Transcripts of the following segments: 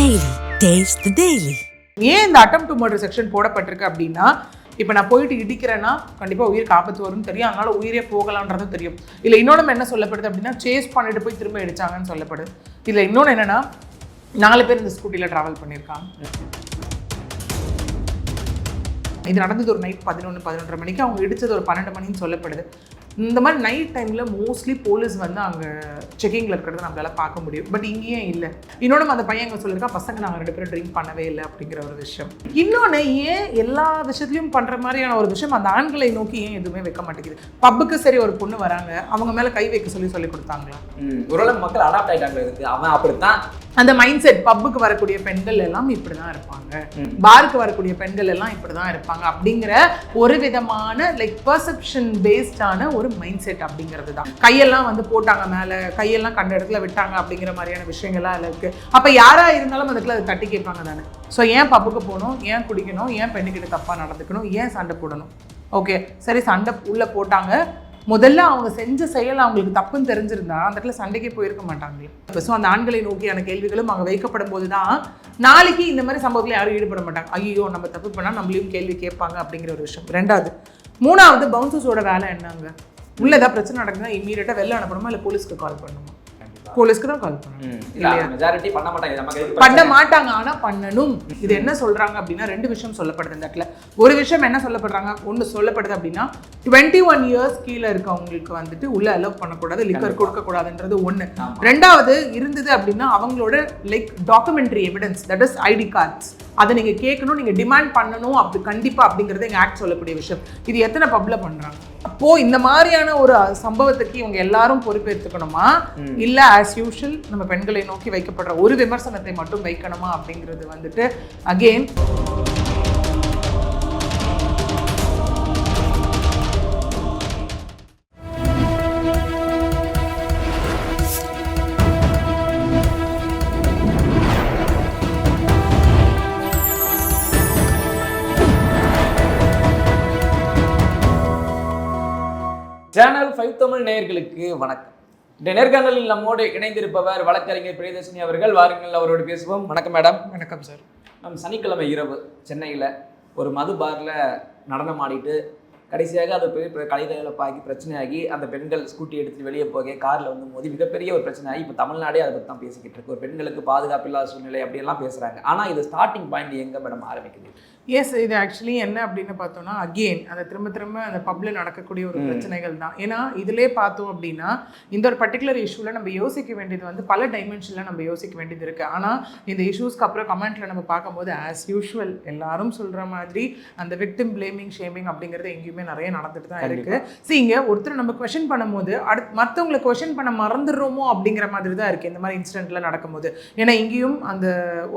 Daily. Taste the Daily. ஏன் இந்த attempt to murder section போடப்பட்டிருக்கு அப்படின்னா, இப்போ நான் போயிட்டு இடிக்கிறேன்னா கண்டிப்பாக உயிருக்கு ஆபத்து வரும்னு தெரியும், அதனால உயிரே போகலான்றதும் தெரியும். இல்லை இன்னொன்று என்ன சொல்லப்படுது அப்படின்னா, சேஸ் பண்ணிட்டு போய் திரும்ப இடிச்சாங்கன்னு சொல்லப்படுது. இதில் இன்னொன்று என்னன்னா, 4 பேர் இந்த ஸ்கூட்டியில் ட்ராவல் பண்ணியிருக்காங்க. இது நடந்தது ஒரு நைட் 11-11:30 மணிக்கு, அவங்க இடித்தது ஒரு 12 மணின்னு சொல்லப்படுது. இந்த மாதிரி நைட் டைமில் மோஸ்ட்லி போலீஸ் வந்து அங்கே செக்கிங்கில் இருக்கிறத நம்மளால பார்க்க முடியும். பட் இங்கேயும் இல்லை. இன்னொன்று அந்த பையன் எங்கே சொல்லியிருக்கா, பசங்க நாங்கள் 2 பேரும் ட்ரிங்க் பண்ணவே இல்லை அப்படிங்கிற ஒரு விஷயம். இன்னொன்று ஏன் எல்லா விஷயத்துலையும் பண்ணுற மாதிரியான ஒரு விஷயம் அந்த ஆண்களை நோக்கி ஏன் எதுவுமே வைக்க மாட்டேங்குது? பப்புக்கு சரி ஒரு பொண்ணு வராங்க, அவங்க மேலே கை வைக்க சொல்லி கொடுத்தாங்களா? ஓரளவு மக்கள் அடாப்ட் ஆகிட்டாங்க. இருக்கு அவன் அப்படித்தான் அந்த மைண்ட் செட். பப்புக்கு வரக்கூடிய பெண்கள் எல்லாம் இப்படி தான் இருப்பாங்க, பாருக்கு வரக்கூடிய பெண்கள் எல்லாம் இப்படி தான் இருப்பாங்க அப்படிங்கிற ஒரு விதமான லைக் பர்செப்ஷன் பேஸ்டான ஒரு மைண்ட் செட் அப்படிங்கிறது தான். கையெல்லாம் வந்து போட்டாங்க மேலே, கையெல்லாம் கண்ட இடத்துல விட்டாங்க அப்படிங்கிற மாதிரியான விஷயங்கள்லாம் அதில் இருக்குது. அப்போ யாராக இருந்தாலும் அதுக்குள்ள அதை தட்டி கேட்பாங்க தானே. ஸோ ஏன் பப்புக்கு போகணும், ஏன் குடிக்கணும், ஏன் பெண்ணுக்கிட்ட தப்பாக நடந்துக்கணும், ஏன் சண்டை போடணும்? ஓகே சரி, சண்டை உள்ளே போட்டாங்க. முதல்ல அவங்க செஞ்ச செயல் அவங்களுக்கு தப்புன்னு தெரிஞ்சிருந்தா அந்த இடத்துல சண்டைக்கே போயிருக்க மாட்டாங்களே. இப்போ ஸோ அந்த ஆண்களை நோக்கியான கேள்விகளும் அங்கே வைக்கப்படும் போது தான் நாளைக்கு இந்த மாதிரி சம்பவத்தில் யாரும் ஈடுபட மாட்டாங்க. ஐயோ நம்ம தப்பு பண்ணால் நம்மளையும் கேள்வி கேட்பாங்க அப்படிங்கிற ஒரு விஷயம். 2வது 3வது பவுன்சர்ஸோட வேலை என்னங்க? உள்ள ஏதாவது பிரச்சனை நடக்குதுன்னா இம்மீடியட்டாக வெளில அனுப்பணுமா இல்லை போலீஸ்க்கு கால் பண்ணணுமா? போலீஸ்க்கு தான் கால் பண்ணணும். பண்ண மாட்டாங்க, ஆனா பண்ணணும். இது என்ன சொல்றாங்க அப்படின்னா, 2 விஷயம் சொல்லப்படுது இந்த இடத்துல. ஒரு விஷயம் என்ன சொல்லப்படுறாங்க, ஒன்று சொல்லப்படுது அப்படின்னா 21 இயர்ஸ் கீழே இருக்கவங்களுக்கு வந்துட்டு உள்ள அலோவ் பண்ணக்கூடாது, லிக்கர் கொடுக்கக்கூடாதுன்றது ஒன்று. 2வது இருந்தது அப்படின்னா அவங்களோட like documentary evidence, that is ID cards, அதை நீங்க கேட்கணும், நீங்க டிமாண்ட் பண்ணணும் அப்படி கண்டிப்பா அப்படிங்கிறது எங்க ஆக்ட் சொல்லக்கூடிய விஷயம். இது எத்தனை பப்ல பண்றாங்க? அப்போ இந்த மாதிரியான ஒரு சம்பவத்துக்கு இவங்க எல்லாரும் பொறுப்பேற்றுக்கணுமா, இல்ல ஆஸ் யூஷுவல் நம்ம பெண்களை நோக்கி வைக்கப்படுற ஒரு விமர்சனத்தை மட்டும் வைக்கணுமா அப்படிங்கிறது வந்துட்டு அகெயின் சேனல் 5 தமிழ் நேயர்களுக்கு வணக்கம். இந்த நேர்காணலில் நம்மோடு இணைந்திருப்பவர் வழக்கறிஞர் பிரியதர்ஷினி அவர்கள். வாருங்கள் அவரோடு பேசுவோம். வணக்கம் மேடம். வணக்கம் சார். சனிக்கிழமை இரவு சென்னையில் ஒரு மது பாரில் நடனம் ஆடிட்டு கடைசியாக அது பெரிய கலைதளப்பாகி பிரச்சனையாகி அந்த பெண்கள் ஸ்கூட்டி எடுத்துட்டு வெளியே போக காரில் வந்து மோதி மிகப்பெரிய ஒரு பிரச்சனையாகி இப்போ தமிழ்நாடே அதை பற்றி தான் பேசிக்கிட்டு இருக்கு. ஒரு பெண்களுக்கு பாதுகாப்பு இல்லாத சூழ்நிலை அப்படியெல்லாம் பேசுகிறாங்க. ஆனால் இது ஸ்டார்டிங் பாயிண்ட் எங்கே மேடம் ஆரம்பிக்குது? எஸ், இது ஆக்சுவலி என்ன அப்படின்னு பார்த்தோம்னா அகெயின் அதை திரும்ப அந்த பப்ல நடக்கக்கூடிய ஒரு பிரச்சனைகள் தான். ஏன்னா இதிலே பார்த்தோம் அப்படின்னா இந்த ஒரு பர்டிகுலர் இஷ்யூவில் நம்ம யோசிக்க வேண்டியது வந்து பல டைமென்ஷனில் நம்ம யோசிக்க வேண்டியது இருக்குது. ஆனால் இந்த இஷ்யூஸ்க்கு அப்புறம் கமெண்ட்டில் நம்ம பார்க்கும்போது ஆஸ் யூஷுவல் எல்லாரும் சொல்கிற மாதிரி அந்த விக்டிம் பிளேமிங் ஷேமிங் அப்படிங்கிறது எங்கேயுமே நிறைய நடந்துட்டு தான் இருக்குது. இங்கே ஒருத்தர் நம்ம கொஷின் பண்ணும்போது மற்றவங்களை கொஷின் பண்ண மறந்துடுறோமோ அப்படிங்கிற மாதிரி தான் இருக்குது இந்த மாதிரி இன்சிடென்ட்ல நடக்கும்போது. ஏன்னா இங்கேயும் அந்த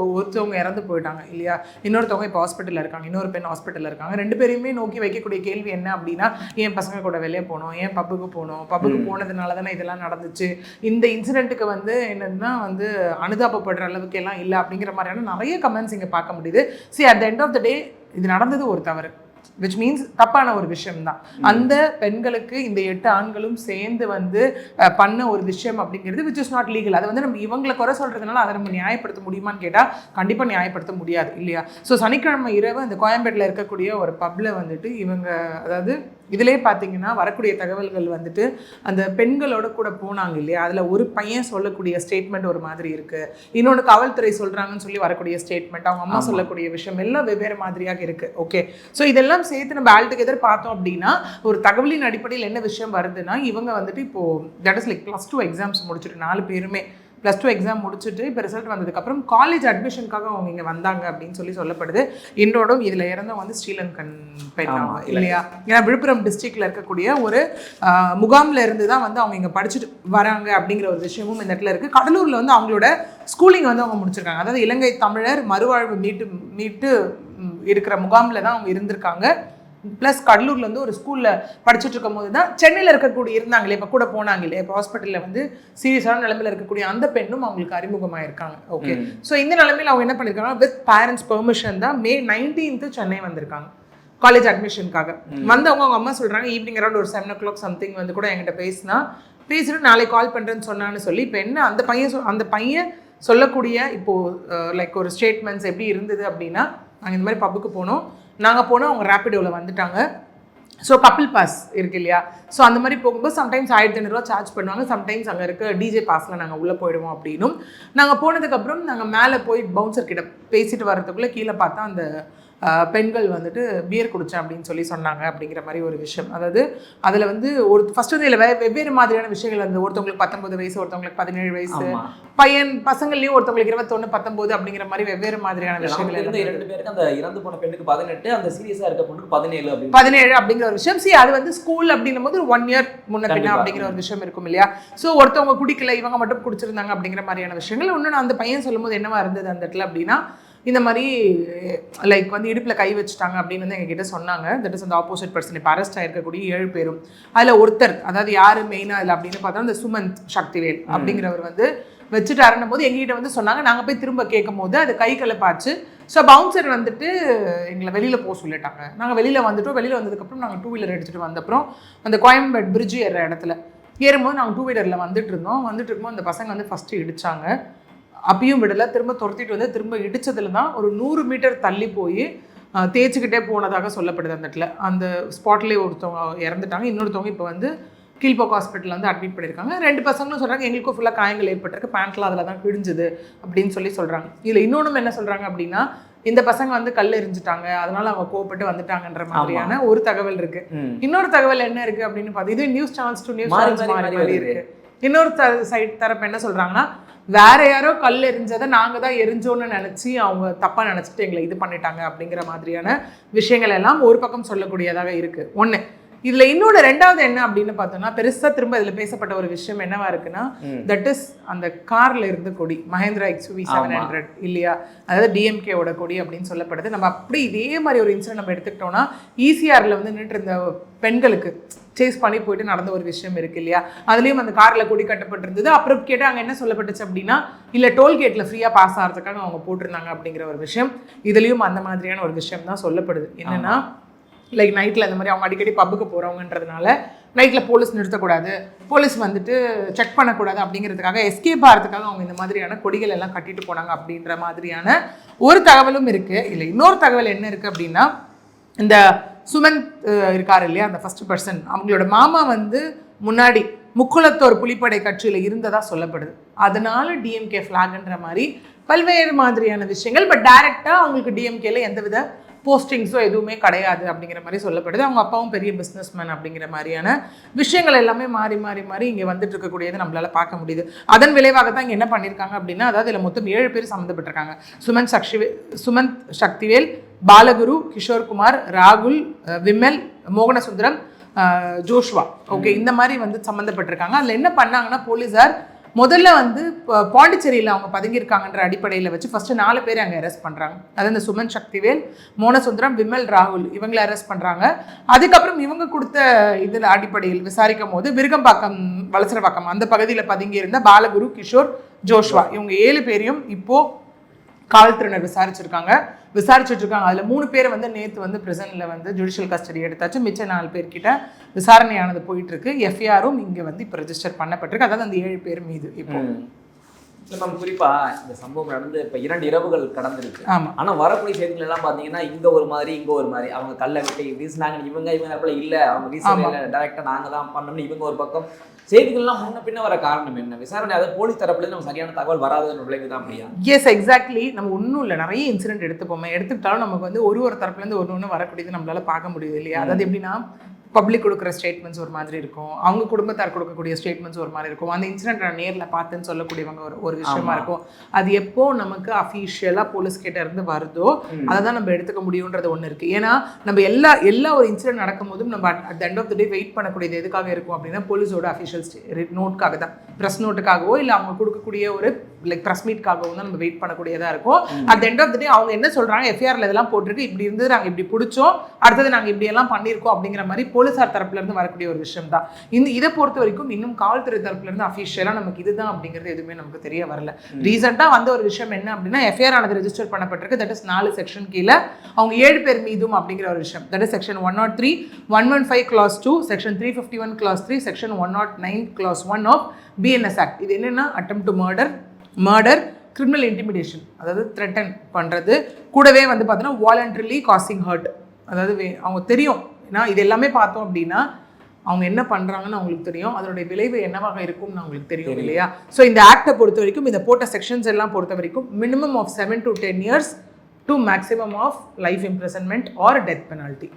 ஒருத்தவங்க இறந்து போயிட்டாங்க இல்லையா, இன்னொருத்தவங்க இப்போ ஹாஸ்பிட்டலில் இருக்காங்க, இன்னொரு பெண் ஹாஸ்பிட்டலில் இருக்காங்க. 2 பேரையுமே நோக்கி வைக்கக்கூடிய கேள்வி என்ன அப்படின்னா, ஏன் பசங்க கூட வெளியே போனோம், ஏன் பப்புக்கு போனதுனால தானே இதெல்லாம் நடந்துச்சு, இந்த இன்சிடென்ட்டுக்கு வந்து என்னன்னா வந்து அனுதாபப்படுற அளவுக்கு எல்லாம் இல்லை அப்படிங்கிற மாதிரியான நிறைய கமெண்ட்ஸ் இங்கே பார்க்க முடியுது. At the end of the day இது நடந்தது ஒரு தவறு, விச் மீன்ஸ் தப்பான ஒரு விஷயம் தான். அந்த பெண்களுக்கு இந்த 8 ஆண்களும் சேர்ந்து வந்து பண்ண ஒரு விஷயம் அப்படிங்கிறது விச் இஸ் நாட் லீகல். அதை வந்து நம்ம இவங்களை குறை சொல்றதுனால அதை நம்ம நியாயப்படுத்த முடியுமான்னு கேட்டால் கண்டிப்பாக நியாயப்படுத்த முடியாது இல்லையா. ஸோ சனிக்கிழமை இரவு அந்த கோயம்பேட்டில் இருக்கக்கூடிய ஒரு பப்ல வந்துட்டு இவங்க, அதாவது இதிலே பார்த்தீங்கன்னா வரக்கூடிய தகவல்கள் வந்துட்டு அந்த பெண்களோட கூட போனாங்க இல்லையா, அதில் ஒரு பையன் சொல்லக்கூடிய ஸ்டேட்மெண்ட் ஒரு மாதிரி இருக்குது, இன்னொன்று காவல்துறை சொல்கிறாங்கன்னு சொல்லி வரக்கூடிய ஸ்டேட்மெண்ட், அவங்க அம்மா சொல்லக்கூடிய விஷயம் எல்லாம் வெவ்வேறு மாதிரியாக இருக்குது. ஓகே, ஸோ இதெல்லாம் சேர்த்து நம்ம ஆல் டுகெதர் பார்த்தோம் அப்படின்னா ஒரு தகவலின் அடிப்படையில் என்ன விஷயம் வருதுன்னா, இவங்க வந்துட்டு இப்போது தட் இஸ் லைக் +2 எக்ஸாம்ஸ் முடிச்சுட்டு 4 பேருமே +2 எக்ஸாம் முடிச்சுட்டு இப்போ ரிசல்ட் வந்ததுக்கப்புறம் காலேஜ் அட்மிஷனுக்காக அவங்க இங்கே வந்தாங்க அப்படின்னு சொல்லப்படுது. என்னோட இதில் இறந்தவங்க வந்து ஸ்ரீலங்கன் பெண் இல்லையா. ஏன்னா விழுப்புரம் டிஸ்ட்ரிக்டில் இருக்கக்கூடிய ஒரு முகாமில் இருந்து தான் வந்து அவங்க இங்கே படிச்சுட்டு வராங்க அப்படிங்கிற ஒரு விஷயமும் இந்த இடத்துல இருக்குது. கடலூரில் வந்து அவங்களோட ஸ்கூலிங் வந்து அவங்க முடிச்சிருக்காங்க. அதாவது இலங்கை தமிழர் மறுவாழ்வு மீட்டு இருக்கிற முகாமில் தான் அவங்க இருந்திருக்காங்க. ப்ளஸ் கடலூரில் வந்து ஒரு ஸ்கூலில் படிச்சுட்டு இருக்கும் போது தான் சென்னையில் இருக்கக்கூடிய இருந்தாங்களே, இப்போ கூட போனாங்களே, இப்போ ஹாஸ்பிட்டலில் வந்து சீரியஸான நிலைமையில் இருக்கக்கூடிய அந்த பெண்ணும் அவங்களுக்கு அறிமுகமாக இருக்காங்க. ஓகே, ஸோ இந்த நிலைமையில் அவங்க என்ன பண்ணியிருக்காங்க, வித் பேரண்ட்ஸ் பெர்மிஷன் தான் May 19th சென்னை வந்திருக்காங்க காலேஜ் அட்மிஷனுக்காக. வந்தவங்க அவங்க அம்மா சொல்கிறாங்க ஈவினிங் அரௌண்ட் ஒரு 7 o'clock சம்திங் வந்து கூட என்கிட்ட பேசிட்டு நாளைக்கு கால் பண்ணுறேன்னு சொன்னான்னு சொல்லி. இப்போ என்ன அந்த பையன் சொல்லக்கூடிய இப்போது லைக் ஒரு ஸ்டேட்மெண்ட்ஸ் எப்படி இருந்தது அப்படின்னா, நாங்கள் இந்த மாதிரி பப்புக்கு போனோம், நாங்கள் போனோம், அவங்க ரேப்பிடோவில் வந்துட்டாங்க. ஸோ கப்பிள் பாஸ் இருக்கு இல்லையா, ஸோ அந்த மாதிரி போகும்போது சம்டைம்ஸ் 1500 சார்ஜ் பண்ணுவாங்க, சம்டைம்ஸ் அங்கே இருக்க டிஜே பாஸில் நாங்கள் உள்ளே போயிடுவோம். அப்படின்னும் நாங்கள் போனதுக்கப்புறம் நாங்கள் மேலே போய் பவுன்சர் கிட்ட பேசிட்டு வரதுக்குள்ளே கீழே பார்த்தா அந்த பெண்கள் வந்துட்டு பியர் குடித்தேன் அப்படின்னு சொன்னாங்க அப்படிங்கிற மாதிரி ஒரு விஷயம். அதாவது அதில் வந்து ஒரு ஃபர்ஸ்ட் வந்து இதில் வெவ்வேறு மாதிரியான விஷயங்கள் வந்து ஒருத்தவங்களுக்கு 19 வயசு, ஒருத்தவங்களுக்கு 17 வயசு, பசங்கள்லேயும் ஒருத்தவங்களுக்கு 21, 19 அப்படிங்கிற மாதிரி வெவ்வேறு மாதிரியான விஷயங்கள். 2 பேருக்கு அந்த இறந்து போன பெண்ணுக்கு 18, அந்த சீரியஸாக இருக்க பொண்ணுக்கு 17 அப்படிங்கிற ஒரு விஷயம். அது வந்து ஸ்கூல் அப்படின்னும் போது 1 இயர் முன்ன பின்ன அப்படிங்கிற ஒரு விஷயம் இருக்கும் இல்லையா. ஸோ ஒருத்தவங்க குடிக்கல, இவங்க மட்டும் குடிச்சிருந்தாங்க அப்படிங்கிற மாதிரியான விஷயங்கள். இன்னொன்று அந்த பையன் சொல்லும் போது என்னவா இருந்தது அந்த இடத்துல அப்படின்னா, இந்த மாதிரி லைக் வந்து இடுப்பில் கை வச்சுட்டாங்க அப்படின்னு வந்து எங்ககிட்ட சொன்னாங்க. தட் இஸ் அந்த ஆப்போசிட் பர்சன் இப்போ அரெஸ்ட் ஆகிருக்கக்கூடிய 7 பேரும். அதில் ஒருத்தர், அதாவது யார் மெயினாக இல்லை அப்படின்னு பார்த்தா அந்த சுமந்த் சக்திவேல் அப்படிங்கிறவர் வந்து வச்சுட்டாருன்னும் போது எங்ககிட்ட வந்து சொன்னாங்க. நாங்கள் போய் திரும்ப கேட்கும் போது அது கை கலப்பாச்சு. ஸோ பவுன்சர் வந்துட்டு எங்களை வெளியில் போக சொல்லிட்டாங்க. நாங்கள் வெளியில் வந்துட்டோம். வெளியில் வந்ததுக்கப்புறம் நாங்கள் 2 வீலர் எடுத்துகிட்டு வந்தப்புறம் அந்த கோயம்பேடு பிரிட்ஜ் ஏறுற இடத்துல ஏறும்போது நாங்கள் 2 வீலரில் வந்துட்டு இருக்கும்போது அந்த பசங்க வந்து ஃபஸ்ட்டு இடித்தாங்க. அப்பயும் விடலை, திரும்ப துரத்திட்டு வந்து திரும்ப இடித்ததுல தான் ஒரு 100 மீட்டர் தள்ளி போய் தேய்ச்சிக்கிட்டே போனதாக சொல்லப்படுது. அந்த இடத்துல அந்த ஸ்பாட்லேயே ஒருத்தவங்க இறந்துட்டாங்க. இன்னொருத்தவங்க இப்போ வந்து கீழ்போக்கு ஹாஸ்பிட்டலில் வந்து அட்மிட் பண்ணியிருக்காங்க. 2 பசங்களும் சொல்கிறாங்க எங்களுக்கும் ஃபுல்லாக காயங்கள் ஏற்பட்டிருக்கு, பேண்ட்லாம் அதில் தான் கிழிஞ்சுது அப்படின்னு சொல்கிறாங்க. இதில் இன்னொன்று என்ன சொல்கிறாங்க அப்படின்னா, இந்த பசங்க வந்து கல் எரிஞ்சிட்டாங்க, அதனால அவங்க கோவப்பட்டு வந்துட்டாங்கன்ற மாதிரியான ஒரு தகவல் இருக்கு. இன்னொரு தகவல் என்ன இருக்கு அப்படின்னு பார்த்தா, இது news channels to news channels மாறி இருக்கு. இன்னொரு சைட் தரப்பு என்ன சொல்றாங்கன்னா, வேற யாரோ கல் எரிஞ்சதை நாங்கள் தான் எரிஞ்சோன்னு நினச்சி அவங்க தப்பாக நினச்சிட்டு எங்களை இது பண்ணிட்டாங்க அப்படிங்கிற மாதிரியான விஷயங்கள் எல்லாம் ஒரு பக்கம் சொல்லக்கூடியதாக இருக்குது. ஒன்று இதில் இன்னொன்று 2வது என்ன அப்படின்னு பார்த்தோம்னா, பெருசாக திரும்ப இதில் பேசப்பட்ட ஒரு விஷயம் என்னவா இருக்குன்னா, தட் இஸ் அந்த காரில் இருந்த கொடி மஹேந்திரா XUV 700 இல்லையா, அதாவது டிஎம்கேவோட கொடி அப்படின்னு சொல்லப்படுது. நம்ம அப்படி இதே மாதிரி ஒரு இன்சிடென்ட் நம்ம எடுத்துக்கிட்டோம்னா, ECRல வந்து நின்று இருந்த பெண்களுக்கு சேஸ் பண்ணி போயிட்டு நடந்த ஒரு விஷயம் இருக்கு இல்லையா, அதுலேயும் அந்த காரில் கொடி கட்டப்பட்டிருந்தது. அப்புறம் கேட்டால் அங்கே என்ன சொல்லப்பட்டுச்சு அப்படின்னா, இல்லை டோல்கேட்டில் ஃப்ரீயாக பாஸ் ஆகிறதுக்காக அவங்க போட்டிருந்தாங்க அப்படிங்கிற ஒரு விஷயம். இதுலேயும் அந்த மாதிரியான ஒரு விஷயம் தான் சொல்லப்படுது. என்னென்னா, லைக் நைட்டில் இந்த மாதிரி அவங்க அடிக்கடி பப்புக்கு போகிறவங்கன்றதுனால நைட்டில் போலீஸ் நிறுத்தக்கூடாது, போலீஸ் வந்துட்டு செக் பண்ணக்கூடாது அப்படிங்கிறதுக்காக எஸ்கேப் ஆகிறதுக்காக அவங்க இந்த மாதிரியான கொடிகள் எல்லாம் கட்டிட்டு போனாங்க அப்படின்ற மாதிரியான ஒரு தகவலும் இருக்குது. இல்லை இன்னொரு தகவல் என்ன இருக்குது அப்படின்னா, இந்த சுமந்த் இருக்கார் இல்லையா, அந்த ஃபர்ஸ்ட் பர்சன், அவங்களோட மாமா வந்து முன்னாடி முக்குளத்தோர் புலிப்படை கட்சியில் இருந்ததா சொல்லப்படுது. அதனால டிஎம்கே ஃப்ளாக்ன்ற மாதிரி பல்வேறு மாதிரியான விஷயங்கள். பட் டைரெக்டாக அவங்களுக்கு டிஎம்கேல எந்தவித போஸ்டிங்ஸோ எதுவுமே கிடையாது அப்படிங்கிற மாதிரி சொல்லப்படுது. அவங்க அப்பாவும் பெரிய பிஸ்னஸ்மேன் அப்படிங்கிற மாதிரியான விஷயங்கள் எல்லாமே மாறி மாறி மாறி இங்கே வந்துட்டு இருக்கக்கூடியது நம்மளால பார்க்க முடியுது. அதன் விளைவாக தான் இங்கே என்ன பண்ணியிருக்காங்க அப்படின்னா, அதாவது இதில் மொத்தம் 7 பேர் சம்மந்தப்பட்டிருக்காங்க. சுமந்த் சக்திவேல், பாலகுரு, கிஷோர்குமார், ராகுல், விமல், மோகனசுந்தரம், ஜோஷ்வா, ஓகே, இந்த மாதிரி வந்து சம்மந்தப்பட்டிருக்காங்க. அதில் என்ன பண்ணாங்கன்னா, போலீஸார் முதல்ல வந்து பாண்டிச்சேரியில் அவங்க பதுங்கியிருக்காங்கன்ற அடிப்படையில் வச்சு ஃபஸ்ட்டு 4 பேர் அங்கே அரெஸ்ட் பண்ணுறாங்க. அதாவது இந்த சுமந்த் சக்திவேல், மோகனசுந்தரம், விமல், ராகுல் இவங்களை அரெஸ்ட் பண்ணுறாங்க. அதுக்கப்புறம் இவங்க கொடுத்த இதில் அடிப்படையில் விசாரிக்கும் போது விருகம்பாக்கம், வலசரவாக்கம் அந்த பகுதியில் பதுங்கி இருந்த பாலகுரு, கிஷோர், ஜோஷ்வா இவங்க 7 பேரையும் இப்போது காவல்துறையினர் விசாரிச்சுட்டு இருக்காங்க. அதில் 3 பேர் வந்து நேற்று வந்து பிரிசனில் வந்து ஜுடிஷியல் கஸ்டடி எடுத்தாச்சு. மிச்சம் 4 பேர்கிட்ட விசாரணையானது போயிட்டு இருக்கு. எஃப்ஐஆரும் இங்கே வந்து இப்போ ரெஜிஸ்டர் பண்ணப்பட்டிருக்கு. அதாவது அந்த 7 பேர் மீது இப்போ நம்ம குறிப்பாக இந்த சம்பவம் நடந்து இப்போ 2 இரவுகள் கடந்துருக்கு. ஆமாம். ஆனால் வரக்கூடிய செய்திகள் எல்லாம் பார்த்தீங்கன்னா, இங்கே ஒரு மாதிரி இங்கே ஒரு மாதிரி, அவங்க கல்லை விட்டு வீசினாங்க, இவங்க இல்லை அவங்க வீசல, டைரெக்டாக நாங்கள் தான் பண்ணோம்னு இவங்க ஒரு பக்கம். செய்திகள்லாம் முன்ன பின்ன வர காரணம் என்ன? விசாரணை அதாவது போலீஸ் தரப்புலேருந்து நம்ம சரியான தகவல் வராதுன்னு விளைவு தான் அப்படியா? Yes, exactly. நம்ம ஒன்றும் இல்லை, நிறைய இன்சிடென்ட் எடுத்துக்கிட்டாலும் நமக்கு வந்து ஒரு தரப்புலேருந்து ஒன்று வரக்கூடியது நம்மளால பார்க்க முடியுது இல்லையா. அதாவது எப்படின்னா, பப்ளிக் கொடுக்குற ஸ்டேட்மெண்ட்ஸ் ஒரு மாதிரி இருக்கும், அவங்க குடும்பத்தார் கொடுக்கக்கூடிய ஸ்டேட்மெண்ட்ஸ் ஒரு மாதிரி இருக்கும், அந்த இன்சிடென்ட் நான் நேரில் பார்த்துன்னு சொல்லக்கூடியவங்க ஒரு விஷயமா இருக்கும். அது எப்போ நமக்கு அஃபீஷியலாக போலீஸ் கிட்ட இருந்து வருதோ அதை தான் நம்ம எடுத்துக்க முடியுன்றது ஒன்று இருக்குது. ஏன்னா நம்ம எல்லா ஒரு இன்சிடென்ட் நடக்கும் போதும் நம்ம at end of the day wait பண்ணக்கூடியது எதுக்காக இருக்கும் அப்படின்னா, போலீஸோட அஃபிஷியல் நோட்காக தான், ப்ரெஸ் நோட்டுக்காகவோ இல்லை அவங்க கொடுக்கக்கூடிய ஒரு லைக் ப்ரெஸ் மீட்காகவும் தான் நம்ம வெயிட் பண்ணக்கூடியதாக இருக்கும். அட் எண்ட் ஆஃப் த டே அவங்க என்ன சொல்கிறாங்க, எஃப்ஐஆரில் இதெல்லாம் போட்டிருக்கு, இப்படி இருந்து நாங்கள் இப்படி பிடிச்சோம், அடுத்தது நாங்கள் இப்படி எல்லாம் பண்ணியிருக்கோம் அப்படிங்கிற மாதிரி போலீஸார் தரப்புல இருந்து வரக்கூடிய ஒரு விஷயம் தான். இதை பொறுத்த வரைக்கும் இன்னும் காவல்துறை தரப்புல இருந்து அஃபிஷியலா நமக்கு இதுதான் அப்படிங்கிறது எதுவுமே நமக்கு தெரிய வரல. ரீசெண்டா வந்த ஒரு விஷயம் என்ன அப்படின்னா, எஃப்ஐஆர் ஆனது ரெஜிஸ்டர் பண்ணப்பட்டிருக்கு. தட் இஸ் 4 செக்ஷன் கீழே அவங்க 7 பேர் மீதும் அப்படிங்கிற ஒரு விஷயம். That is section 103, 115 clause 2, section 351 clause 3, section 109 clause 1 of BNS act. இது என்னன்னா, attempt to murder, criminal intimidation, அதாவது த்ரெட்டன் பண்ணுறது, கூடவே வந்து பார்த்தோன்னா வாலண்டரிலி காசிங் ஹர்ட், அதாவது அவங்க தெரியும். ஏன்னா இது எல்லாமே பார்த்தோம் அப்படின்னா அவங்க என்ன பண்ணுறாங்கன்னு அவங்களுக்கு தெரியும், அதனுடைய விளைவு என்னவாக இருக்கும்னு அவங்களுக்கு தெரியும் இல்லையா. ஸோ இந்த ஆக்டை பொறுத்த வரைக்கும், இந்த போட்ட செக்ஷன்ஸ் எல்லாம் பொறுத்த வரைக்கும் minimum of 7 to 10 years to maximum of life imprisonment or death penalty.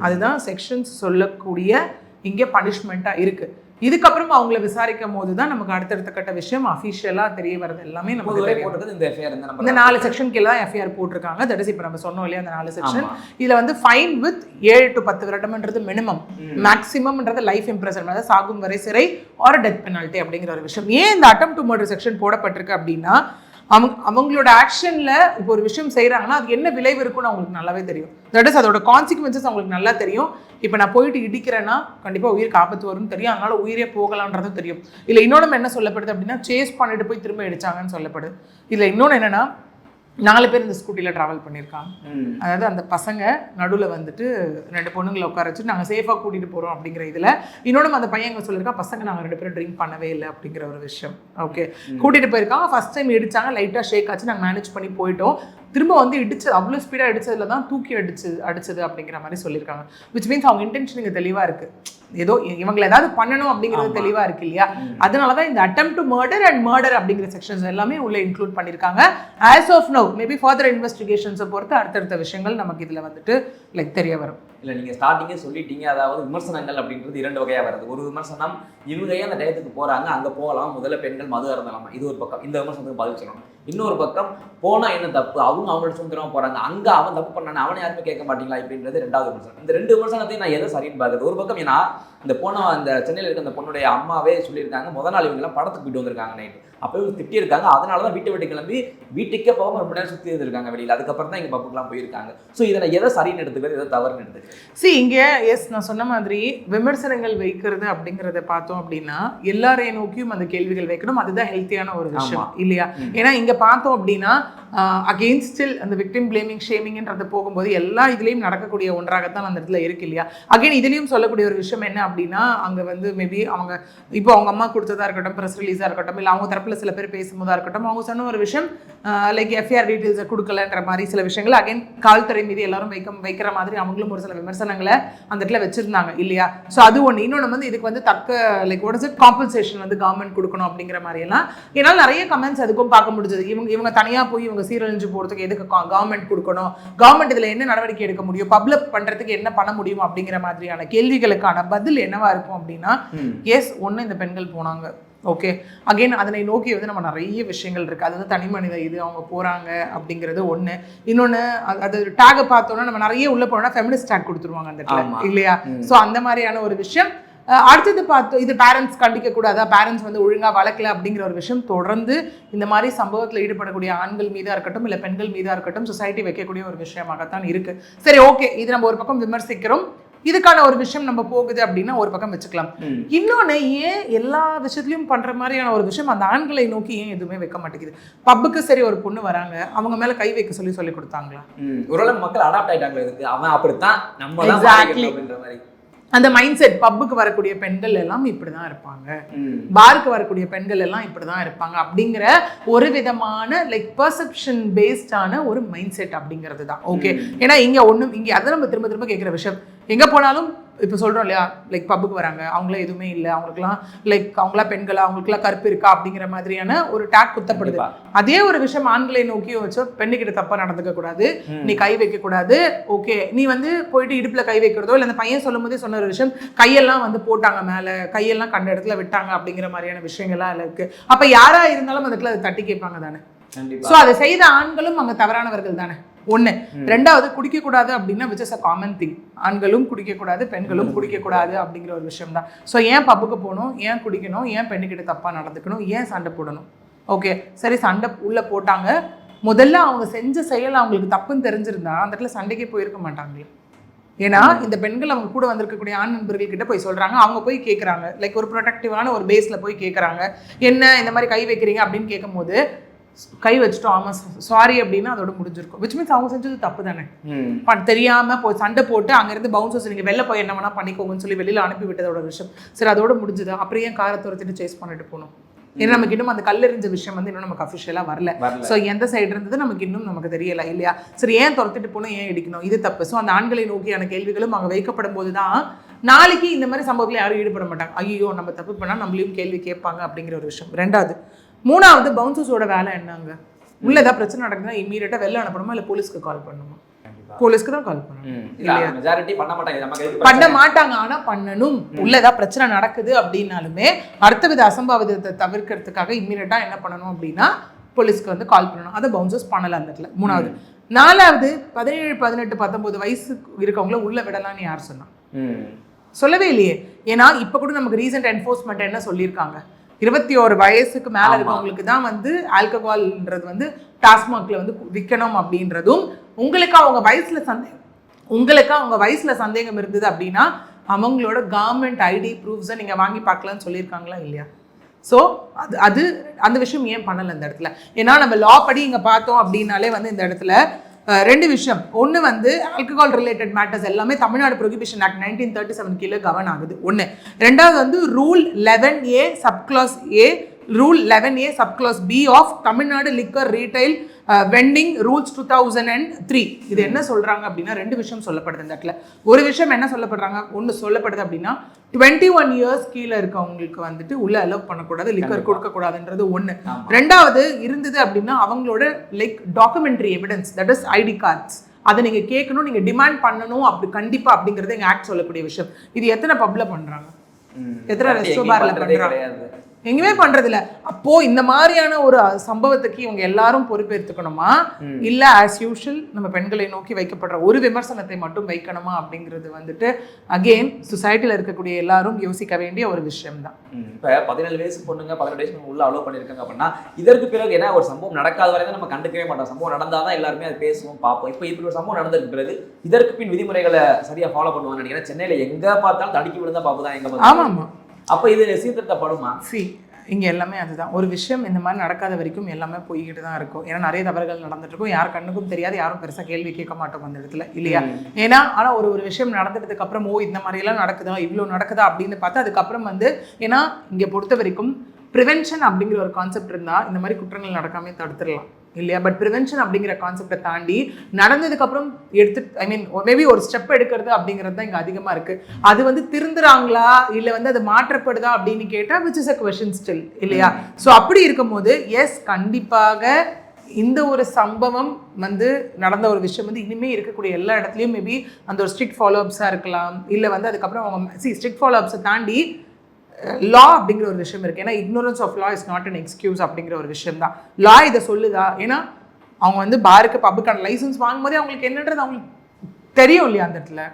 அதுதான் செக்ஷன்ஸ் சொல்லக்கூடிய இங்கே பனிஷ்மெண்ட்டாக இருக்குது. இதுக்கப்புறம் அவங்கள விசாரிக்கும் போது தான் நமக்கு அடுத்தடுத்த கட்ட விஷயம் அஃபிஷியலாக தெரிய வருது எல்லாமே நமக்கு தெரியும். இந்த 4 செக்ஷன் கீழே தான் எஃப்ஐஆர் போட்டிருக்காங்க. தட் இஸ் இப்போ நம்ம சொன்னோம் இல்லையா, அந்த 4 செக்ஷன். இதில் வந்து ஃபைன் வித் 7 to 10 வருடம்ன்றது மினிமம், மேக்ஸிமம்ன்றது லைஃப் இம்ப்ரெசன்மெண்ட், அதாவது சாகும் வரை சிறை ஆர் டெத் பெனால்ட்டி அப்படிங்கிற ஒரு விஷயம். ஏன் இந்த அட்டெம்ப்ட் டு மர்டர் செக்ஷன் போடப்பட்டிருக்கு அப்படின்னா, அவங்களோட ஆக்ஷனில் இப்போ ஒரு விஷயம் செய்கிறாங்கன்னா அது என்ன விளைவு இருக்குன்னு அவங்களுக்கு நல்லாவே தெரியும். தட் இஸ் அதோட கான்சிக்வன்சஸ் அவங்களுக்கு நல்லா தெரியும். இப்போ நான் போயிட்டு இடிக்கிறேன்னா கண்டிப்பாக உயிருக்கு ஆபத்து வரும்னு தெரியும், அதனால உயிரே போகலான்றதும் தெரியும். இல்லை இன்னொன்று என்ன சொல்லப்படுது அப்படின்னா, சேஸ் பண்ணிட்டு போய் திரும்ப இடிச்சாங்கன்னு சொல்லப்படுது. இதில் இன்னொன்று என்னென்னா, 4 பேர் இந்த ஸ்கூட்டியில் ட்ராவல் பண்ணியிருக்காங்க. அதாவது அந்த பசங்க நடுவில் வந்துட்டு 2 பொண்ணுங்களை உட்கார வச்சுட்டு நாங்கள் சேஃபாக கூட்டிகிட்டு போகிறோம் அப்படிங்கிற இதில். இன்னொன்று அந்த பையன் சொல்லியிருக்கா, பசங்க நாங்கள் 2 பேரும் ட்ரிங்க் பண்ணவே இல்லை அப்படிங்கிற ஒரு விஷயம். ஓகே, கூட்டிகிட்டு போயிருக்காங்க. ஃபஸ்ட் டைம் இடிச்சாங்க, லைட்டாக ஷேக் ஆச்சு, நாங்கள் மேனேஜ் பண்ணி போயிட்டோம். திரும்ப வந்து இடிச்சு அவ்வளோ ஸ்பீடாக அடிச்சதுல தான் தூக்கி அடிச்சது அப்படிங்கிற மாதிரி சொல்லியிருக்காங்க. விச் மீன்ஸ் அவங்க இன்டென்ஷன் இங்கே தெளிவாக இருக்குது, ஏதோ இவங்களை ஏதாவது பண்ணணும் அப்படிங்கிறது தெளிவாக இருக்கு இல்லையா. அதனால தான் இந்த attempt to murder and murder அப்படிங்கிற செக்ஷன்ஸ் எல்லாமே உள்ளே இன்க்ளூட் பண்ணியிருக்காங்க. As of now maybe further இன்வெஸ்டிகேஷன்ஸை பொறுத்து அடுத்தடுத்த விஷயங்கள் நமக்கு இதில் வந்துட்டு தெரிய வரும். இல்லை நீங்கள் ஸ்டார்டிங்கே சொல்லிட்டீங்க, அதாவது விமர்சனங்கள் அப்படின்றது 2 வகையாக வருது. ஒரு விமர்சனம், இவங்க ஏன் அந்த டயத்துக்கு போகிறாங்க, அங்கே போகலாம், முதல்ல பெண்கள் மது அருந்தலாமா, இது ஒரு பக்கம், இந்த விமர்சனத்துக்கு பதில் சொல்லணும். இன்னொரு பக்கம், போனால் என்ன தப்பு, அவங்களோட சுதந்திரமாக போகிறாங்க, அங்கே அவன் தப்பு பண்ணானே, அவனை யாருமே கேட்க மாட்டீங்களா அப்படின்றது 2வது விமர்சனம். இந்த 2 விமர்சனத்தையும் நான் எதை சரின்னு பார்க்குறது. ஒரு பக்கம் ஏன்னா இந்த சென்னையில் இருக்க அந்த பொண்ணுடைய அம்மாவே சொல்லியிருக்காங்க, முதல் நாள் இவங்கெல்லாம் படத்துக்கு போயிட்டு வந்திருக்காங்க, நைட்டு அப்போ இவங்க திட்டியிருக்காங்க, அதனால தான் வீட்டை விட்டு கிளம்பி வீட்டுக்கே போகாமல் ரொம்ப நேரம் சுற்றி இருந்திருக்காங்க வெளியில், அதுக்கப்புறம் தான் இங்கே பப்புக்கெலாம் போயிருக்காங்க. ஸோ இதை நான் எதை சரின்னு எடுத்துக்கிறது, எதை தவறுன்னு எடுத்துக்கிறேன். இங்கே நான் சொன்ன மாதிரி விமர்சனங்கள் வைக்கிறது அப்படிங்கிறத பார்த்தோம் அப்படின்னா எல்லாரையும் நோக்கியும் அந்த கேள்விகள் வைக்கணும், அதுதான் ஹெல்த்தியான ஒரு விஷயம் இல்லையா. ஏன்னா இங்கே பார்த்தோம் அப்படின்னா அகெயின்ஸ்டில் அந்த விக்டிம் பிளேமிங் ஷேமிங்ன்றது போகும்போது எல்லா இதுலேயும் நடக்கக்கூடிய ஒன்றாகத்தான் அந்த இடத்துல இருக்கு இல்லையா. அகைன் இதுலேயும் சொல்லக்கூடிய ஒரு விஷயம் என்ன அப்படின்னா, அங்கே வந்து மேபி அவங்க இப்போ அவங்க அம்மா கொடுத்ததா இருக்கட்டும், ப்ரெஸ் ரிலீஸாக இருக்கட்டும், இல்லை அவங்க தரப்பில் சில பேர் பேசும்போதா இருக்கட்டும், அவங்க சொன்ன ஒரு விஷயம் லைக் எஃப்ஐஆர் டீட்டெயில்ஸை கொடுக்கலன்ற மாதிரி சில விஷயங்கள் அகைன் காவல்துறை மீது எல்லாரும் வைக்கிற மாதிரி அவங்களும் ஒரு சில விமர்சனங்களை அந்த இடத்துல வச்சிருந்தாங்க இல்லையா. ஸோ அது ஒன்று. இன்னொன்று வந்து இதுக்கு வந்து தக்க like what is it compensation வந்து கவர்மெண்ட் கொடுக்கணும் அப்படிங்கிற மாதிரி எல்லாம் என்னால் நிறைய கமெண்ட்ஸ் அதுக்கும் பார்க்க முடிஞ்சது. இவங்க தனியாக போய் இவங்க சீரழிஞ்சு போகிறதுக்கு எதுக்கு கவர்மெண்ட் கொடுக்கணும், கவர்மெண்ட் இதில் என்ன நடவடிக்கை எடுக்க முடியும், பப்ளிக் பண்ணுறதுக்கு என்ன பண்ண முடியும் அப்படிங்கிற மாதிரியான கேள்விகளுக்கான பதில் என்னவா இருக்கும் அப்படின்னா, எஸ் ஒன்று இந்த பெண்கள் போனாங்க, ஓகே, அகெயின் அதனை நோக்கி வந்து நம்ம நிறைய விஷயங்கள் இருக்குது. அது வந்து தனி மனித இது அவங்க போகிறாங்க அப்படிங்கிறது ஒன்று. இன்னொன்று அது டேகை பார்த்தோன்னா நம்ம நிறைய உள்ளே போனோம்னா ஃபெமினிஸ்ட் டேக் கொடுத்துருவாங்க அந்த இடத்துல இல்லையா. ஸோ அந்த மாதிரியான ஒரு விஷயம். அடுத்தது பார்த்தோம், இது பேரண்ட்ஸ் கண்டிக்கக்கூடாதா, பேரண்ட்ஸ் வந்து ஒழுங்காக வளர்க்கல அப்படிங்கிற ஒரு விஷயம் தொடர்ந்து இந்த மாதிரி சம்பவத்தில் ஈடுபடக்கூடிய ஆண்கள் மீதாக இருக்கட்டும் இல்லை பெண்கள் மீதாக இருக்கட்டும் சொசைட்டி வைக்கக்கூடிய ஒரு விஷயமாகத்தான் இருக்குது. சரி, ஓகே, இது நம்ம ஒரு பக்கம் விமர்சிக்கிறோம், இதுக்கான ஒரு விஷயம் நம்ம போகுது அப்படின்னா ஒரு பக்கம் வச்சுக்கலாம். இன்னொன்று, ஏன் எல்லா விஷயத்துலையும் பண்ணுற மாதிரியான ஒரு விஷயம் அந்த ஆண்களை நோக்கி ஏன் எதுவுமே வைக்க மாட்டேங்குது. பப்புக்கு சரி ஒரு பொண்ணு வராங்க, அவங்க மேலே கை வைக்க சொல்லி கொடுத்தாங்களா? ஒரு மக்கள் அடாப்ட் ஆகிட்டாங்க, இதுக்கு அவன் அப்படித்தான் நம்ம அப்படின்ற மாதிரி அந்த மைண்ட் செட். பப்புக்கு வரக்கூடிய பெண்கள் எல்லாம் இப்படிதான் இருப்பாங்க, பாருக்கு வரக்கூடிய பெண்கள் எல்லாம் இப்படிதான் இருப்பாங்க அப்படிங்கிற ஒரு விதமான லைக் பெர்செப்ஷன் பேஸ்டான ஒரு மைண்ட் செட் அப்படிங்கிறது தான். ஓகே, ஏன்னா இங்கே அதை நம்ம திரும்ப திரும்ப கேட்குற விஷயம். எங்கே போனாலும் இப்போ சொல்கிறோம் இல்லையா, லைக் பப்புக்கு வராங்க, அவங்களாம் எதுவுமே இல்லை, அவங்களுக்குலாம் லைக் அவங்களாம் பெண்களா, அவங்களுக்குலாம் கருப்பு இருக்கா அப்படிங்கிற மாதிரியான ஒரு டேக் குத்தப்படுது. அதே ஒரு விஷயம் ஆண்களை நோக்கியும் வச்சோ, பெண்ணுக்கிட்ட தப்பாக நடந்துக்க கூடாது, நீ கை வைக்கக்கூடாது, ஓகே, நீ வந்து போயிட்டு இடுப்பில் கை வைக்கிறதோ இல்லை அந்த பையன் சொல்லும் போதே சொன்ன ஒரு விஷயம், கையெல்லாம் வந்து போட்டாங்க மேலே, கையெல்லாம் கண்ட இடத்துல விட்டாங்க அப்படிங்கிற மாதிரியான விஷயங்கள்லாம் இருக்குது. அப்போ யாராக இருந்தாலும் அந்த இடத்துல அதை தட்டி கேட்பாங்க தானே. ஸோ அதை செய்த ஆண்களும் அங்கே தவறானவர்கள் தானே. ஒன்று. ரெண்டாவது, குடிக்கக்கூடாது அப்படின்னா which is a common thing. ஆண்களும் குடிக்கக்கூடாது, பெண்களும் குடிக்கக்கூடாது அப்படிங்கிற ஒரு விஷயம் தான். ஸோ ஏன் பப்புக்கு போகணும், ஏன் குடிக்கணும், ஏன் பெண்ணுக்கிட்ட தப்பாக நடந்துக்கணும், ஏன் சண்டை போடணும்? ஓகே, சரி, சண்டை உள்ளே போட்டாங்க. முதல்ல அவங்க செஞ்ச செயல் அவங்களுக்கு தப்புன்னு தெரிஞ்சிருந்தா அந்த இடத்துல சண்டைக்கே போயிருக்க மாட்டாங்களே. ஏன்னா இந்த பெண்கள் அவங்க கூட வந்திருக்கக்கூடிய ஆண் நண்பர்கள் கிட்ட போய் சொல்கிறாங்க, அவங்க போய் கேட்குறாங்க, லைக் ஒரு ப்ரொடக்டிவான ஒரு பேஸில் போய் கேட்குறாங்க, என்ன இந்த மாதிரி கை வைக்கிறீங்க அப்படின்னு கேட்கும்போது கை வச்சுட்டோம், ஆமாம் சாரி அப்படின்னா அதோட முடிஞ்சிருக்கும். விச் மீன்ஸ் அவங்க செஞ்சது தப்பு தானே. தெரியாமல் போய் சண்டை போட்டு அங்கேருந்து பவுன்சர்ஸ் நீங்கள் வெளில போய் என்ன வேணா பண்ணிக்கோங்கன்னு சொல்லி வெளியில் அனுப்பி விட்டதோட விஷயம். சரி, அதோட முடிஞ்சுது. அப்புறம் ஏன் காரை துரத்திட்டு சேஸ் பண்ணிட்டு போகணும்? ஏன்னா நமக்கு இன்னும் அந்த கல்லெறிஞ்ச விஷயம் வந்து இன்னும் நமக்கு அஃபிஷியலாக வரல. ஸோ எந்த சைடு இருந்தது நமக்கு இன்னும் நமக்கு தெரியல இல்லையா. சரி, ஏன் துரத்திட்டு போகணும், ஏன் இடிக்கணும், இது தப்பு. ஸோ அந்த ஆண்களை நோக்கியான கேள்விகளும் அங்கே வைக்கப்படும் போது தான் நாளைக்கு இந்த மாதிரி சம்பவத்தில் யாரும் ஈடுபட மாட்டாங்க. ஐயோ நம்ம தப்பு பண்ணால் நம்மளையும் கேள்வி கேட்பாங்க அப்படிங்கிற ஒரு விஷயம். ரெண்டாவது, மூணாவது, பவுன்சர்ஸோட வேலை என்னங்க, உள்ள ஏதாவது பிரச்சனை நடக்குதுன்னா இம்மீடியட்டாக வெளில அனுப்பணுமா இல்லை போலீஸ்க்கு கால் பண்ணணுமா? போலீஸ்க்கு தான் கால் பண்ணணும். பண்ண மாட்டாங்க, ஆனா பண்ணணும். உள்ள ஏதாவது பிரச்சனை நடக்குது அப்படின்னாலுமே அடுத்த வித அசம்பாவிதத்தை தவிர்க்கிறதுக்காக இம்மீடியட்டா என்ன பண்ணணும் அப்படின்னா போலீஸ்க்கு வந்து கால் பண்ணணும். அதை பவுன்சர்ஸ் பண்ணல அந்த இடத்துல. மூணாவது. நாலாவது, 17, 18, 19 வயசு இருக்கவங்கள உள்ள விடலாம்னு யார் சொன்னா? சொல்லவே இல்லையே. ஏன்னா இப்ப கூட நமக்கு ரீசெண்ட் என்ஃபோர்ஸ்மெண்ட் என்ன சொல்லியிருக்காங்க, 21 வயசுக்கு மேல இருக்கவங்களுக்கு தான் வந்து ஆல்கஹால்ன்றது வந்து டாஸ்மாக்ல வந்து விற்கணும் அப்படின்றதும், உங்களுக்கு அவங்க வயசுல சந்தேகம் இருந்தது அப்படின்னா அவங்களோட கவர்மெண்ட் ஐடி ப்ரூஃப்ஸை நீங்க வாங்கி பார்க்கலாம்னு சொல்லியிருக்காங்களா இல்லையா? ஸோ அது அந்த விஷயம் ஏன் பண்ணலை இந்த இடத்துல? ஏன்னா நம்ம லா படி இங்கே பார்த்தோம் அப்படின்னாலே வந்து இந்த இடத்துல ரெண்டு விஷயம். ஒன்று வந்து ஆல்கஹால் ரிலேட்டட் மேட்டர்ஸ் எல்லாமே தமிழ்நாடு ப்ரொஹிபிஷன் ஆக்ட் 1937 கீழே கவர்ன் ஆகுது ஒன்று. ரெண்டாவது வந்து rule 11A subclause A, rule 11A subclause B of Tamil Nadu liquor retail vending rules 2003. இது என்ன சொல்றாங்க அப்படின்னா ரெண்டு விஷயம் சொல்லப்படுது இந்த இடத்துல. ஒரு விஷயம் என்ன சொல்லப்படுறாங்க, ஒன்று சொல்லப்படுது அப்படின்னா 21 இயர்ஸ் கீழே இருக்கவங்களுக்கு வந்துட்டு உள்ள அலோவ் பண்ணக்கூடாது, லிக்கர் கொடுக்கக்கூடாதுன்றது ஒன்று. ரெண்டாவது இருந்தது அப்படின்னா அவங்களோட like documentary evidence, that is ID cards, அதை நீங்க கேட்கணும், நீங்க டிமாண்ட் பண்ணணும் அப்படி கண்டிப்பா அப்படிங்கிறது எங்க ஆக்ட் சொல்லக்கூடிய விஷயம். இது எத்தனை பப்ல பண்றாங்க, எத்தனை ரெஸ்டோபார்ல பண்றாங்க? எங்கேயுமே பண்றது இல்ல. அப்போ இந்த மாதிரியான ஒரு சம்பவத்துக்கு இவங்க எல்லாரும் பொறுப்பேற்றுக்கணுமா, இல்ல ஆஸ் யூஷுவல் நம்ம பெண்களை நோக்கி வைக்கப்படுற ஒரு விமர்சனத்தை மட்டும் வைக்கணுமா அப்படிங்கிறது வந்துட்டு அகெயின் சொசைட்டில இருக்கக்கூடிய எல்லாரும் யோசிக்க வேண்டிய ஒரு விஷயம் தான். இப்ப 17 வயசு பொண்ணுங்க 18 வயசு உள்ள அலோவ் பண்ணிருக்காங்க அப்படின்னா இதற்கு பிறகு என்ன ஒரு சம்பவம் நடக்காத வரை நம்ம கண்டுக்கவே மாட்டோம். சம்பவம் நடந்தாதான் எல்லாருமே அதை பேசுவோம் பார்ப்போம். இப்போ இப்படி ஒரு சம்பவம் நடந்ததுக்கு பிறகு இதற்கு பின் விதிமுறைகளை சரியா ஃபாலோ பண்ணுவாங்க நினைக்கிறேன். சென்னையில எங்க பார்த்தாலும் தடுக்கி விழுந்தா பாப்புதான் எங்க. ஆமா ஆமா. அப்போ இது சீர்திருத்தப்படுமா? இங்கே எல்லாமே அதுதான். ஒரு விஷயம் இந்த மாதிரி நடக்காத வரைக்கும் எல்லாமே போய்கிட்டு தான் இருக்கும். ஏன்னா நிறைய தவறுகள் நடந்துட்டு இருக்கும், யார் கண்ணுக்கும் தெரியாது, யாரும் பெருசாக கேள்வி கேட்க மாட்டோம் அந்த இடத்துல இல்லையா. ஏன்னா ஆனால் ஒரு விஷயம் நடந்துட்டதுக்கு அப்புறம் இந்த மாதிரிலாம் நடக்குதா, இவ்வளோ நடக்குதா அப்படின்னு பார்த்தா அதுக்கப்புறம் வந்து, ஏன்னா இங்கே பொறுத்த வரைக்கும் ப்ரிவென்ஷன் அப்படிங்கிற ஒரு கான்செப்ட் இருந்தால் இந்த மாதிரி குற்றங்கள் நடக்காமே தடுத்துடலாம் இல்லையா. பட் ப்ரிவென்ஷன் அப்படிங்கிற கான்செப்டை தாண்டி நடந்ததுக்கப்புறம் மேபி ஒரு ஸ்டெப் எடுக்கிறது அப்படிங்கிறது தான் இங்கே அதிகமாக இருக்குது. அது வந்து திருந்துறாங்களா இல்லை வந்து அது மாற்றப்படுதா அப்படின்னு கேட்டால் which is a question still இல்லையா. ஸோ அப்படி இருக்கும் போது எஸ், கண்டிப்பாக இந்த ஒரு சம்பவம் வந்து நடந்த ஒரு விஷயம் வந்து இனிமேல் இருக்கக்கூடிய எல்லா இடத்துலையும் மேபி அந்த ஒரு ஸ்ட்ரிக்ட் ஃபாலோஅப்ஸாக இருக்கலாம். இல்லை வந்து அதுக்கப்புறம் அவங்க ஸ்ட்ரிக்ட் ஃபாலோஅப்ஸை தாண்டி லா அப்படிங்கிற ஒரு விஷயம் இருக்குது. ஏன்னா ignorance of law is not an excuse அப்படிங்கிற ஒரு விஷயம் தான். லா இதை சொல்லுதா? ஏன்னா அவங்க வந்து பாருக்கு பப்புக்கான லைசன்ஸ் வாங்கும் போதே அவங்களுக்கு என்னன்றது அவங்களுக்கு தெரியும் இல்லையா. அந்த இடத்துல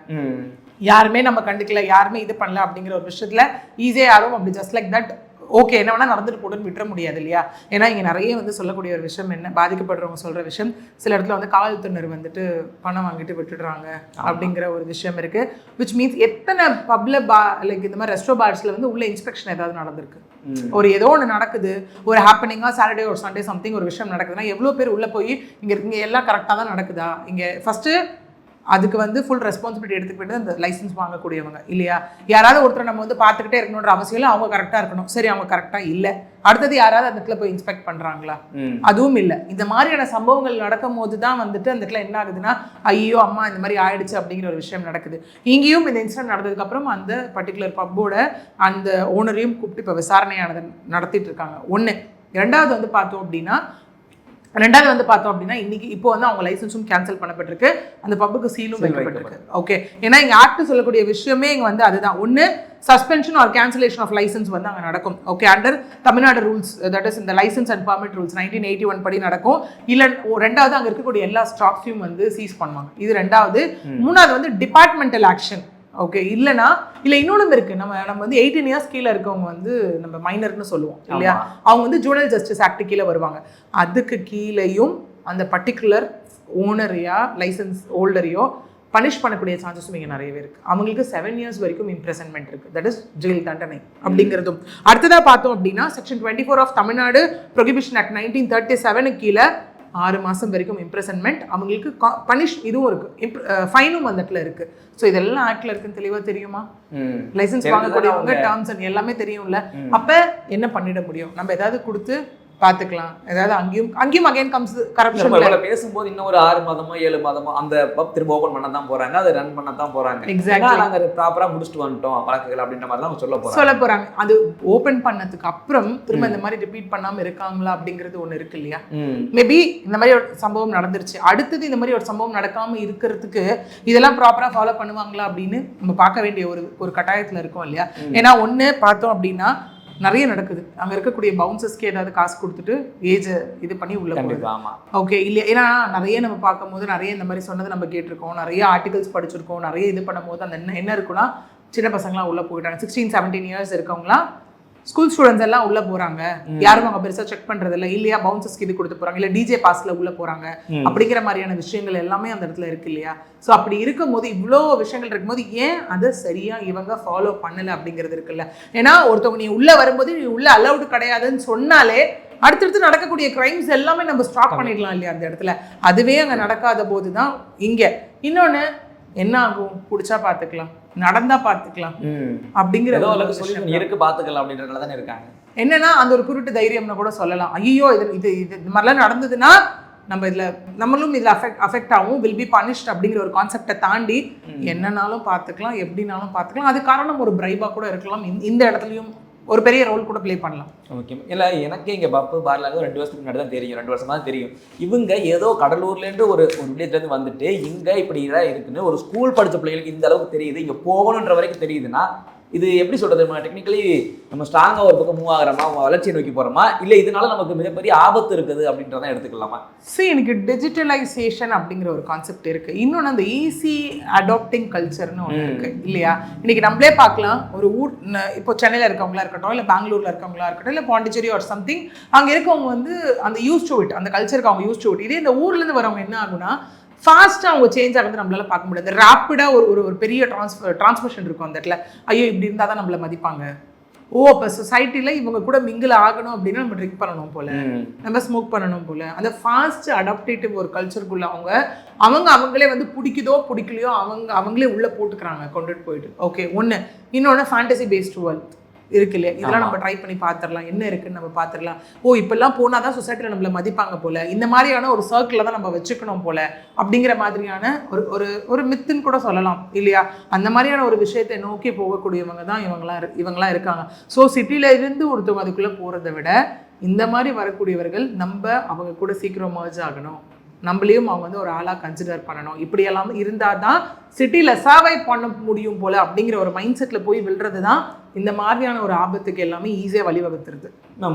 யாருமே நம்ம கண்டுக்கல, யாருமே இது பண்ணல அப்படிங்கிற ஒரு விஷயத்துல ஈஸியாக யாரும் அப்படி ஜஸ்ட் லைக் தட் ஓகே என்ன வேணா நடந்துட்டு போட்டுன்னு விட்டுற முடியாது இல்லையா. ஏன்னா இங்கே நிறைய வந்து சொல்லக்கூடிய ஒரு விஷயம் என்ன, பாதிக்கப்படுறவங்க சொல்கிற விஷயம், சில இடத்துல வந்து காவல்துறையினர் வந்துட்டு பணம் வாங்கிட்டு விட்டுடுறாங்க அப்படிங்கிற ஒரு விஷயம் இருக்குது. விச் மீன்ஸ் எத்தனை பப்ல லைக் இந்த மாதிரி ரெஸ்டோ பார்ஸில் வந்து உள்ள இன்ஸ்பெக்ஷன் ஏதாவது நடந்திருக்கு. ஒரு ஏதோ ஒன்று நடக்குது, ஒரு ஹேப்பனிங்காக சாட்டர்டே ஒரு சண்டே சம்திங் ஒரு விஷயம் நடக்குதுன்னா எவ்வளோ பேர் உள்ளே போய் இங்கே எல்லாம் கரெக்டாக தான் நடக்குதா, இங்கே ஃபஸ்ட்டு அதுக்கு வந்து ஃபுல் ரெஸ்பான்சிபிலிட்டி எடுத்துக்கிட்டு அந்த லைசன்ஸ் வாங்கக்கூடியவங்க இல்லையா. யாராவது ஒருத்தர் நம்ம வந்து பார்த்துக்கிட்டே இருக்கணுன்ற அவசியம் இல்லை, அவங்க கரெக்டாக இருக்கணும். சரி, அவங்க கரெக்டாக இல்லை, அடுத்தது யாராவது அந்த இடத்துல போய் இன்ஸ்பெக்ட் பண்ணுறாங்களா, அதுவும் இல்லை. இந்த மாதிரியான சம்பவங்கள் நடக்கும் போது தான் வந்துட்டு அந்த இடத்துல என்ன ஆகுதுன்னா ஐயோ அம்மா இந்த மாதிரி ஆயிடுச்சு அப்படிங்கிற ஒரு விஷயம் நடக்குது. இங்கேயும் இந்த இன்சிடென்ட் நடந்ததுக்கப்புறம் அந்த பர்டிகுலர் பப்போட அந்த ஓனரையும் கூப்பிட்டு இப்போ விசாரணையானது நடத்திட்டு இருக்காங்க ஒன்று. ரெண்டாவது வந்து பார்த்தோம் அப்படின்னா இன்னைக்கு இப்போ வந்து அவங்க லைசன்ஸும் கேன்சல் பண்ணப்பட்டிருக்கு, அந்த பப்புக்கு சீலும் வைக்கப்பட்டிருக்கு. ஓகே, ஏன்னா இங்கே ஆக்ட் சொல்லக்கூடிய விஷயமே இங்கே வந்து அதுதான். ஒன்று suspension or cancellation of license வந்து அங்கே நடக்கும். Okay, under Tamil Nadu rules, that is இந்த லைசன்ஸ் அண்ட் பர்மிட் ரூல்ஸ் 1981 படி நடக்கும். இல்லை ரெண்டாவது அங்கே இருக்கக்கூடிய எல்லா ஸ்டாக்ஸையும் வந்து சீஸ் பண்ணுவாங்க. இது ரெண்டாவது. மூணாவது வந்து டிபார்ட்மெண்டல் ஆக்ஷன். ஓகே, இல்லைனா இல்லை இன்னொன்று இருக்குது, நம்ம வந்து 18 இயர்ஸ் கீழே இருக்கவங்க வந்து நம்ம மைனர்னு சொல்லுவோம் இல்லையா, அவங்க வந்து ஜூவனல் ஜஸ்டிஸ் ஆக்ட் கீழே வருவாங்க. அதுக்கு கீழேயும் அந்த பர்டிகுலர் ஓனரையா லைசன்ஸ் ஹோல்டரையோ பனிஷ் பண்ணக்கூடிய சான்சஸும் இங்கே நிறையவே இருக்குது. அவங்களுக்கு 7 இயர்ஸ் வரைக்கும் இம்ப்ரெசன்மெண்ட் இருக்குது, தட் இஸ் ஜெயில் தண்டனை அப்படிங்கிறதும். அடுத்ததாக பார்த்தோம் அப்படின்னா section 24 of Tamil Nadu prohibition act 1937 கீழே 6 மாதம் வரைக்கும் இம்ப்ரெசன்மெண்ட், அவங்களுக்கு பனிஷ் இதுவும் இருக்குது, ஃபைனும் அந்த இடத்துல இருக்குது. ஸோ இதெல்லாம் ஆக்டில் இருக்குன்னு தெளிவாக தெரியுமா? லைசன்ஸ் வாங்கக்கூடியவங்க டேர்ம்ஸ் அண்ட் எல்லாமே தெரியும்ல. அப்போ என்ன பண்ணிட முடியும்? நம்ம ஏதாவது கொடுத்து பார்த்துக்கலாம். ஏதாவது அங்கேயும் அகைன் கம்ஸ் கரப்ஷன். பேசும்போது இன்னும் ஒரு 6 மாதமோ 7 மாதமோ அந்த பப் திரும்ப ஓபன் பண்ண தான் போறாங்க, அதை ரன் பண்ண தான் போறாங்க. எக்ஸாக்ட்லி. நாங்க ப்ராப்பரா முடிச்சுட்டு வந்துட்டோம் வழக்குகள் அப்படின்ற மாதிரி தான் சொல்ல போறாங்க. அது ஓபன் பண்ணதுக்கு அப்புறம் திரும்ப இந்த மாதிரி ரிப்பீட் பண்ணாம இருக்காங்களா அப்படிங்கிறது ஒண்ணு இருக்கு இல்லையா? மேபி இந்த மாதிரி ஒரு சம்பவம் நடந்துருச்சு, அடுத்தது இந்த மாதிரி ஒரு சம்பவம் நடக்காம இருக்கிறதுக்கு இதெல்லாம் ப்ராப்பரா ஃபாலோ பண்ணுவாங்களா அப்படின்னு நம்ம பார்க்க வேண்டிய ஒரு கட்டாயத்துல இருக்கோம் இல்லையா? ஏன்னா ஒண்ணு பார்த்தோம் அப்படின்னா நிறைய நடக்குது, அங்க இருக்கக்கூடிய பவுன்சர்ஸ்க்கு ஏதாவது காசு கொடுத்துட்டு ஏஜ் இது பண்ணி உள்ள போகுது. ஓகே இல்லையா? ஏன்னா நிறைய நம்ம பார்க்கும்போது நிறைய இந்த மாதிரி சொன்னதை நம்ம கேட்டிருக்கோம், நிறைய ஆர்டிகல்ஸ் படிச்சிருக்கோம், நிறைய இது பண்ணும்போது அந்த என்ன இருக்குன்னா சின்ன பசங்களாம் உள்ள போயிட்டாங்க. 16-17 இயர்ஸ் இருக்கவங்களாம் ஸ்கூல் ஸ்டூடெண்ட்ஸ் எல்லாம் உள்ள போறாங்க, யாரும் அவங்க பெருசா செக் பண்றது இல்லை, இல்லையா பவுன்சர்ஸ்க்கு இது கொடுத்து போறாங்க, இல்ல டிஜே பாஸ்ல உள்ள போறாங்க, அப்படிங்கிற மாதிரியான விஷயங்கள் எல்லாமே அந்த இடத்துல இருக்கு இல்லையா? ஸோ அப்படி இருக்கும்போது இவ்வளோ விஷயங்கள் இருக்கும்போது ஏன் அதை சரியா இவங்க ஃபாலோ பண்ணல அப்படிங்கிறது இருக்குல்ல. ஏன்னா ஒருத்தவங்க நீ உள்ள வரும்போது நீ உள்ள அலௌடு கிடையாதுன்னு சொன்னாலே அடுத்தடுத்து நடக்கக்கூடிய கிரைம்ஸ் எல்லாமே நம்ம ஸ்டாப் பண்ணிடலாம் இல்லையா அந்த இடத்துல. அதுவே அங்கே நடக்காத போது தான் இங்கே இன்னொன்று என்ன ஆகும், பிடிச்சா பார்த்துக்கலாம், நடந்தா பார்த்துக்கலாம் அப்படிங்கிற இருக்கு, பார்த்துக்கலாம் அப்படின்றதுல தானே இருக்காங்க. என்னன்னா அந்த ஒரு குருட்டு தைரியம்னு கூட சொல்லலாம். ஐயோ இது இந்த மாதிரிலாம் நடந்ததுன்னா நம்ம நம்மளும் இதில் அஃபெக்ட் ஆகும், வில் பி பனிஷ்ட் அப்படிங்கிற ஒரு கான்செப்டை தாண்டி என்னன்னாலும் பார்த்துக்கலாம், எப்படினாலும் பார்த்துக்கலாம். அது காரணம் ஒரு பிரைபாக கூட இருக்கலாம், இந்த இடத்துலையும் ஒரு பெரிய ரோல் கூட ப்ளே பண்ணலாம். ஓகே. இல்லை எனக்கே இங்கே பப்பு பார்ல 2 வருஷத்துக்கு முன்னாடி தான் தெரியும், 2 வருஷமா தான் தெரியும். இவங்க ஏதோ கடலூர்லேருந்து ஒரு வில்லேஜ்லேருந்து வந்துட்டு இங்கே இப்படி தான் இருக்குன்னு ஒரு ஸ்கூல் படித்த பிள்ளைகளுக்கு இந்த அளவுக்கு தெரியுது, இங்கே போகணுன்ற வரைக்கும் தெரியுதுன்னா இது எப்படி சொல்றது? டெக்னிக்கலி நம்ம ஸ்ட்ராங்காக ஒரு பக்கம் மூவ் ஆகிறோமா, வளர்ச்சியை நோக்கி போகிறோமா, இல்லை இதனால நமக்கு மிகப்பெரிய ஆபத்து இருக்குது அப்படின்றதான் எடுத்துக்கலாமா? எனக்கு டிஜிட்டலைசேஷன் அப்படிங்கிற ஒரு கான்செப்ட் இருக்கு. இன்னொன்று அந்த ஈஸி அடாப்டிங் கல்ச்சர்னு ஒன்று இருக்கு இல்லையா? இன்னைக்கு நம்மளே பார்க்கலாம், ஒரு ஊர் இப்போ சென்னையில் இருக்கவங்களா இருக்கட்டும், இல்லை பெங்களூர்ல இருக்கவங்களா இருக்கட்டும், இல்லை பாண்டிச்சேரி ஒரு சம்திங், அங்கே இருக்கவங்க வந்து அந்த யூஸ் டு இட், அந்த கல்ச்சருக்கு அவங்க யூஸ் டு இட். இதே இந்த ஊர்லேருந்து வரவங்க என்ன ஆகுனா ஃபாஸ்ட்டாக அவங்க சேஞ்ச் ஆகிறது நம்மளால பார்க்க முடியாது. ரேப்பிடாக ஒரு பெரிய டிரான்ஸ்மிஷன் இருக்கும் அந்த இடத்துல. ஐயோ இப்படி இருந்தால் தான் நம்மளை மதிப்பாங்க, இப்போ சொசைட்டியில் இவங்க கூட மிங்கிள் ஆகணும் அப்படின்னா நம்ம ட்ரிங்க் பண்ணணும் போல, நம்ம ஸ்மோக் பண்ணணும் போல, அந்த ஃபாஸ்ட் அடாப்டேட்டிவ் ஒரு கல்ச்சருக்குள்ள அவங்களே வந்து பிடிக்குதோ பிடிக்கலையோ அவங்களே உள்ளே போட்டுக்கிறாங்க, கொண்டுட்டு போயிட்டு. ஓகே ஒன்று. இன்னொன்று ஃபேண்டசி பேஸ்ட் வேர்ல்ட் இருக்கு இல்லையா? இதெல்லாம் நம்ம ட்ரை பண்ணி பார்த்துடலாம், என்ன இருக்குன்னு நம்ம பார்த்துடலாம். இப்பெல்லாம் போனால் தான் சொசைட்டியில் நம்மளை மதிப்பாங்க போல, இந்த மாதிரியான ஒரு சர்க்கிளில் தான் நம்ம வச்சுக்கணும் போல அப்படிங்கிற மாதிரியான ஒரு மித்துன்னு கூட சொல்லலாம் இல்லையா? அந்த மாதிரியான ஒரு விஷயத்தை நோக்கி போகக்கூடியவங்க தான் இவங்களாம் இருக்காங்க. ஸோ சிட்டியில இருந்து ஒருத்தவங்க அதுக்குள்ளே போகிறத விட இந்த மாதிரி வரக்கூடியவர்கள் அவங்க கூட சீக்கிரம் மர்ஜ் ஆகணும், நம்மளையும் அவங்க வந்து ஒரு ஆளாக கன்சிடர் பண்ணணும், இப்படியெல்லாம் இருந்தால் தான் சிட்டியில் சர்வை பண்ண முடியும் போல அப்படிங்கிற ஒரு மைண்ட் செட்டில் போய் விழுறது தான் இந்த மாதிரியான ஒரு ஆபத்துக்கு எல்லாமே ஈஸியாக வழிவகுத்துருது.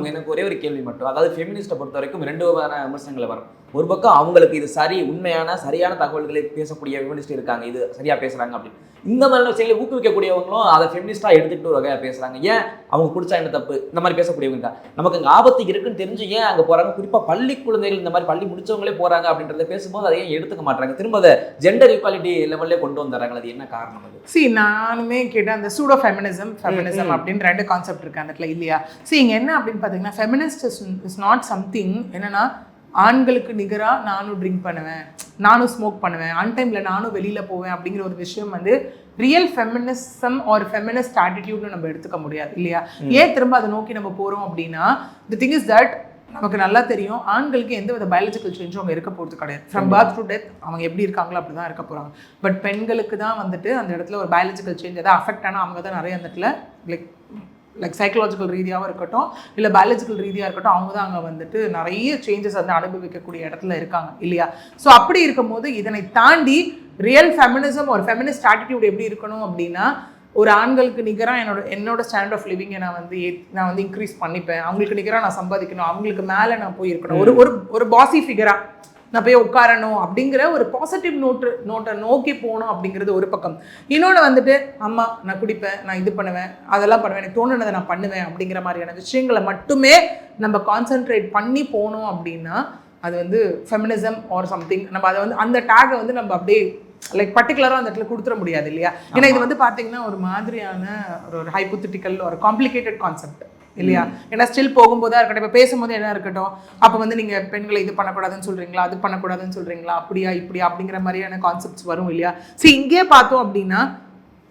எனக்கு ஒரே ஒரு கேள்வி மட்டும், அதாவது ஃபெமினிஸ்ட்டை பொறுத்த வரைக்கும் 2 வகையான விமர்சனங்கள் வரும். ஒரு பக்கம் அவங்களுக்கு இது சரியான தகவல்களை பேசக்கூடிய ஃபெமினிஸ்ட் இருக்காங்க, இது சரியா பேசுறாங்க அப்படின்னு. இந்த மாதிரி விஷயங்களை ஊக்குவிக்கக்கூடியவங்களும் அதை ஃபெமினிஸ்டா எடுத்துக்கிட்டு ஒரு வகையாக பேசுறாங்க. ஏன் அவங்க குடிச்சா என்ன தப்பு, இந்த மாதிரி பேசக்கூடியவங்க நமக்கு அங்கே ஆபத்து இருக்குன்னு தெரிஞ்சு ஏன் அங்கே போறாங்க? குறிப்பாக பள்ளி குழந்தைகள், இந்த மாதிரி பள்ளி முடிச்சவங்களே போறாங்க அப்படின்றத பேசும்போது அதை ஏன் எடுத்துக்க மாட்டாங்க? திரும்ப அதை ஜெண்டர் ஈக்வாலிட்டி லெவல்லே கொண்டு வந்துடுறாங்க. அது என்ன காரணம்? அது நானுமே கேட்டேன், அந்த சூடோ ஃபெமினிசம் அப்படின்னு 2 கான்செப்ட் இருக்கு அந்த இடத்துல இல்லையா? இங்க என்ன அப்படின்னு பார்த்தீங்கன்னா, ஃபெமினிஸ்ட் இஸ் நாட் சம்திங் என்னன்னா ஆண்களுக்கு நிகராக நானும் ட்ரிங்க் பண்ணுவேன், நானும் ஸ்மோக் பண்ணுவேன், ஆன் டைமில் நானும் வெளியில் போவேன் அப்படிங்கிற ஒரு விஷயம் வந்து ரியல் ஃபெமினிசம் ஒரு ஃபெமினிஸ்ட் ஆட்டிடியூட்னு நம்ம எடுத்துக்க முடியாது இல்லையா? ஏன் திரும்ப அதை நோக்கி நம்ம போகிறோம் அப்படின்னா, தி திங் இஸ் தட் நமக்கு நல்லா தெரியும் ஆண்களுக்கு எந்த வித பயாலஜிக்கல் சேஞ்சும் அவங்க இருக்க போகிறது கிடையாது. ஃப்ரம் பர்த் டு டெத் அவங்க எப்படி இருக்காங்களோ அப்படி தான் இருக்க போகிறாங்க. பட் பெண்களுக்கு தான் வந்துட்டு அந்த இடத்துல ஒரு பயாலஜிக்கல் சேஞ்ச் எதாவது அஃபெக்ட் ஆனால் அவங்க தான் நிறைய அந்த இடத்துல லைக் சைக்கலாஜிக்கல் ரீதியாகவும் இருக்கட்டும், இல்லை பயாலஜிக்கல் ரீதியாக இருக்கட்டும், அவங்க தான் அங்கே வந்துட்டு நிறைய சேஞ்சஸ் வந்து அனுபவிக்கக்கூடிய இடத்துல இருக்காங்க இல்லையா? ஸோ அப்படி இருக்கும்போது இதனை தாண்டி ரியல் ஃபெமினிசம் ஒரு ஃபெமினிஸ்ட் ஆட்டிடியூட் எப்படி இருக்கணும் அப்படின்னா, ஒரு ஆண்களுக்கு நிகராக என்னோட ஸ்டாண்டர்ட் ஆஃப் லிவிங்கை நான் வந்து இன்க்ரீஸ் பண்ணிப்பேன், அவங்களுக்கு நிகராக நான் சம்பாதிக்கணும், அவங்களுக்கு மேலே நான் போய் இருக்கணும், ஒரு பாசி ஃபிகராக நான் போய் உட்காரணும் அப்படிங்கிற ஒரு பாசிட்டிவ் நோட்டை நோக்கி போகணும் அப்படிங்கிறது ஒரு பக்கம். இன்னொன்று வந்துட்டு அம்மா நான் குடிப்பேன், நான் இது பண்ணுவேன், அதெல்லாம் பண்ணுவேன், எனக்கு தோணுனதை நான் பண்ணுவேன் அப்படிங்கிற மாதிரியான விஷயங்களை மட்டுமே நம்ம கான்சென்ட்ரேட் பண்ணி போனோம் அப்படின்னா அது வந்து ஃபெமினிசம் ஆர் சம்திங். நம்ம அதை வந்து அந்த டேகை வந்து நம்ம அப்படியே லைக் பர்டிகுலராக அந்த இடத்துல கொடுத்துட முடியாது இல்லையா? ஏன்னா இது வந்து பார்த்தீங்கன்னா ஒரு மாதிரியான ஒரு ஹைப்போதெட்டிக்கல் ஒரு காம்ப்ளிகேட்டட் கான்செப்ட் இல்லையா? ஏன்னா ஸ்டில் போகும்போதா இருக்கட்டும், இப்போ பேசும்போது என்ன இருக்கட்டும், அப்போ வந்து நீங்கள் பெண்களை இது பண்ணக்கூடாதுன்னு சொல்கிறீங்களா, அது பண்ணக்கூடாதுன்னு சொல்கிறீங்களா, அப்படியா இப்படியா அப்படிங்கிற மாதிரியான கான்செப்ட்ஸ் வரும் இல்லையா? சரி, இங்கே பார்த்தோம் அப்படின்னா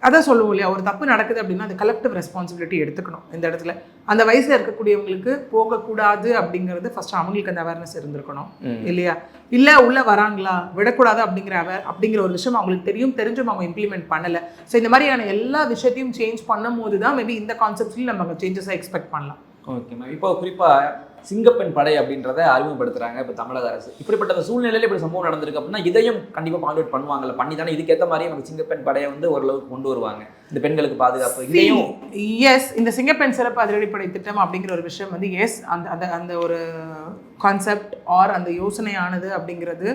அதான் சொல்லுவோம் இல்லையா, ஒரு தப்பு நடக்குது அப்படின்னா அது கலெக்டிவ் ரெஸ்பான்சிபிலிட்டி எடுத்துக்கணும். இந்த இடத்துல அந்த வயசில் இருக்கக்கூடியவங்களுக்கு போகக்கூடாது அப்படிங்கிறது ஃபர்ஸ்ட் அவங்களுக்கு அந்த அவேர்னஸ் இருந்திருக்கணும் இல்லையா? இல்லை உள்ளே வராங்களா விடக்கூடாது அப்படிங்கிற ஒரு விஷயம் அவங்களுக்கு தெரிஞ்சும் அவங்க இம்ப்ளிமெண்ட் பண்ணலை. ஸோ இந்த மாதிரியான எல்லா விஷயத்தையும் சேஞ்ச் பண்ணும் போது தான் மேபி இந்த கான்செப்ட்ஸ்லையும் நம்ம சேஞ்சஸை எக்ஸ்பெக்ட் பண்ணலாம். Okay ma'am. இப்போ குறிப்பாக சிங்கப்பெண் படை அப்படின்றத அறிமுகப்படுத்துறாங்க இப்போ தமிழக அரசு. இப்படிப்பட்ட சூழ்நிலையில் இப்படி சம்பவம் நடந்திருக்கு அப்படின்னா இதையும் கண்டிப்பாக பாயிண்ட் பண்ணுவாங்கல்ல, பண்ணி தானே இதுக்கேற்ற மாதிரி நம்ம சிங்கப்பெண் படையை வந்து ஓரளவுக்கு கொண்டு வருவாங்க, இந்த பெண்களுக்கு பாதுகாப்பு. இதையும் எஸ், இந்த சிங்கப்பெண் சிறப்பு அதிரடிப்படை திட்டம் அப்படிங்கிற ஒரு விஷயம் வந்து எஸ், அந்த அந்த ஒரு கான்செப்ட் ஆர் அந்த யோசனையானது அப்படிங்கிறது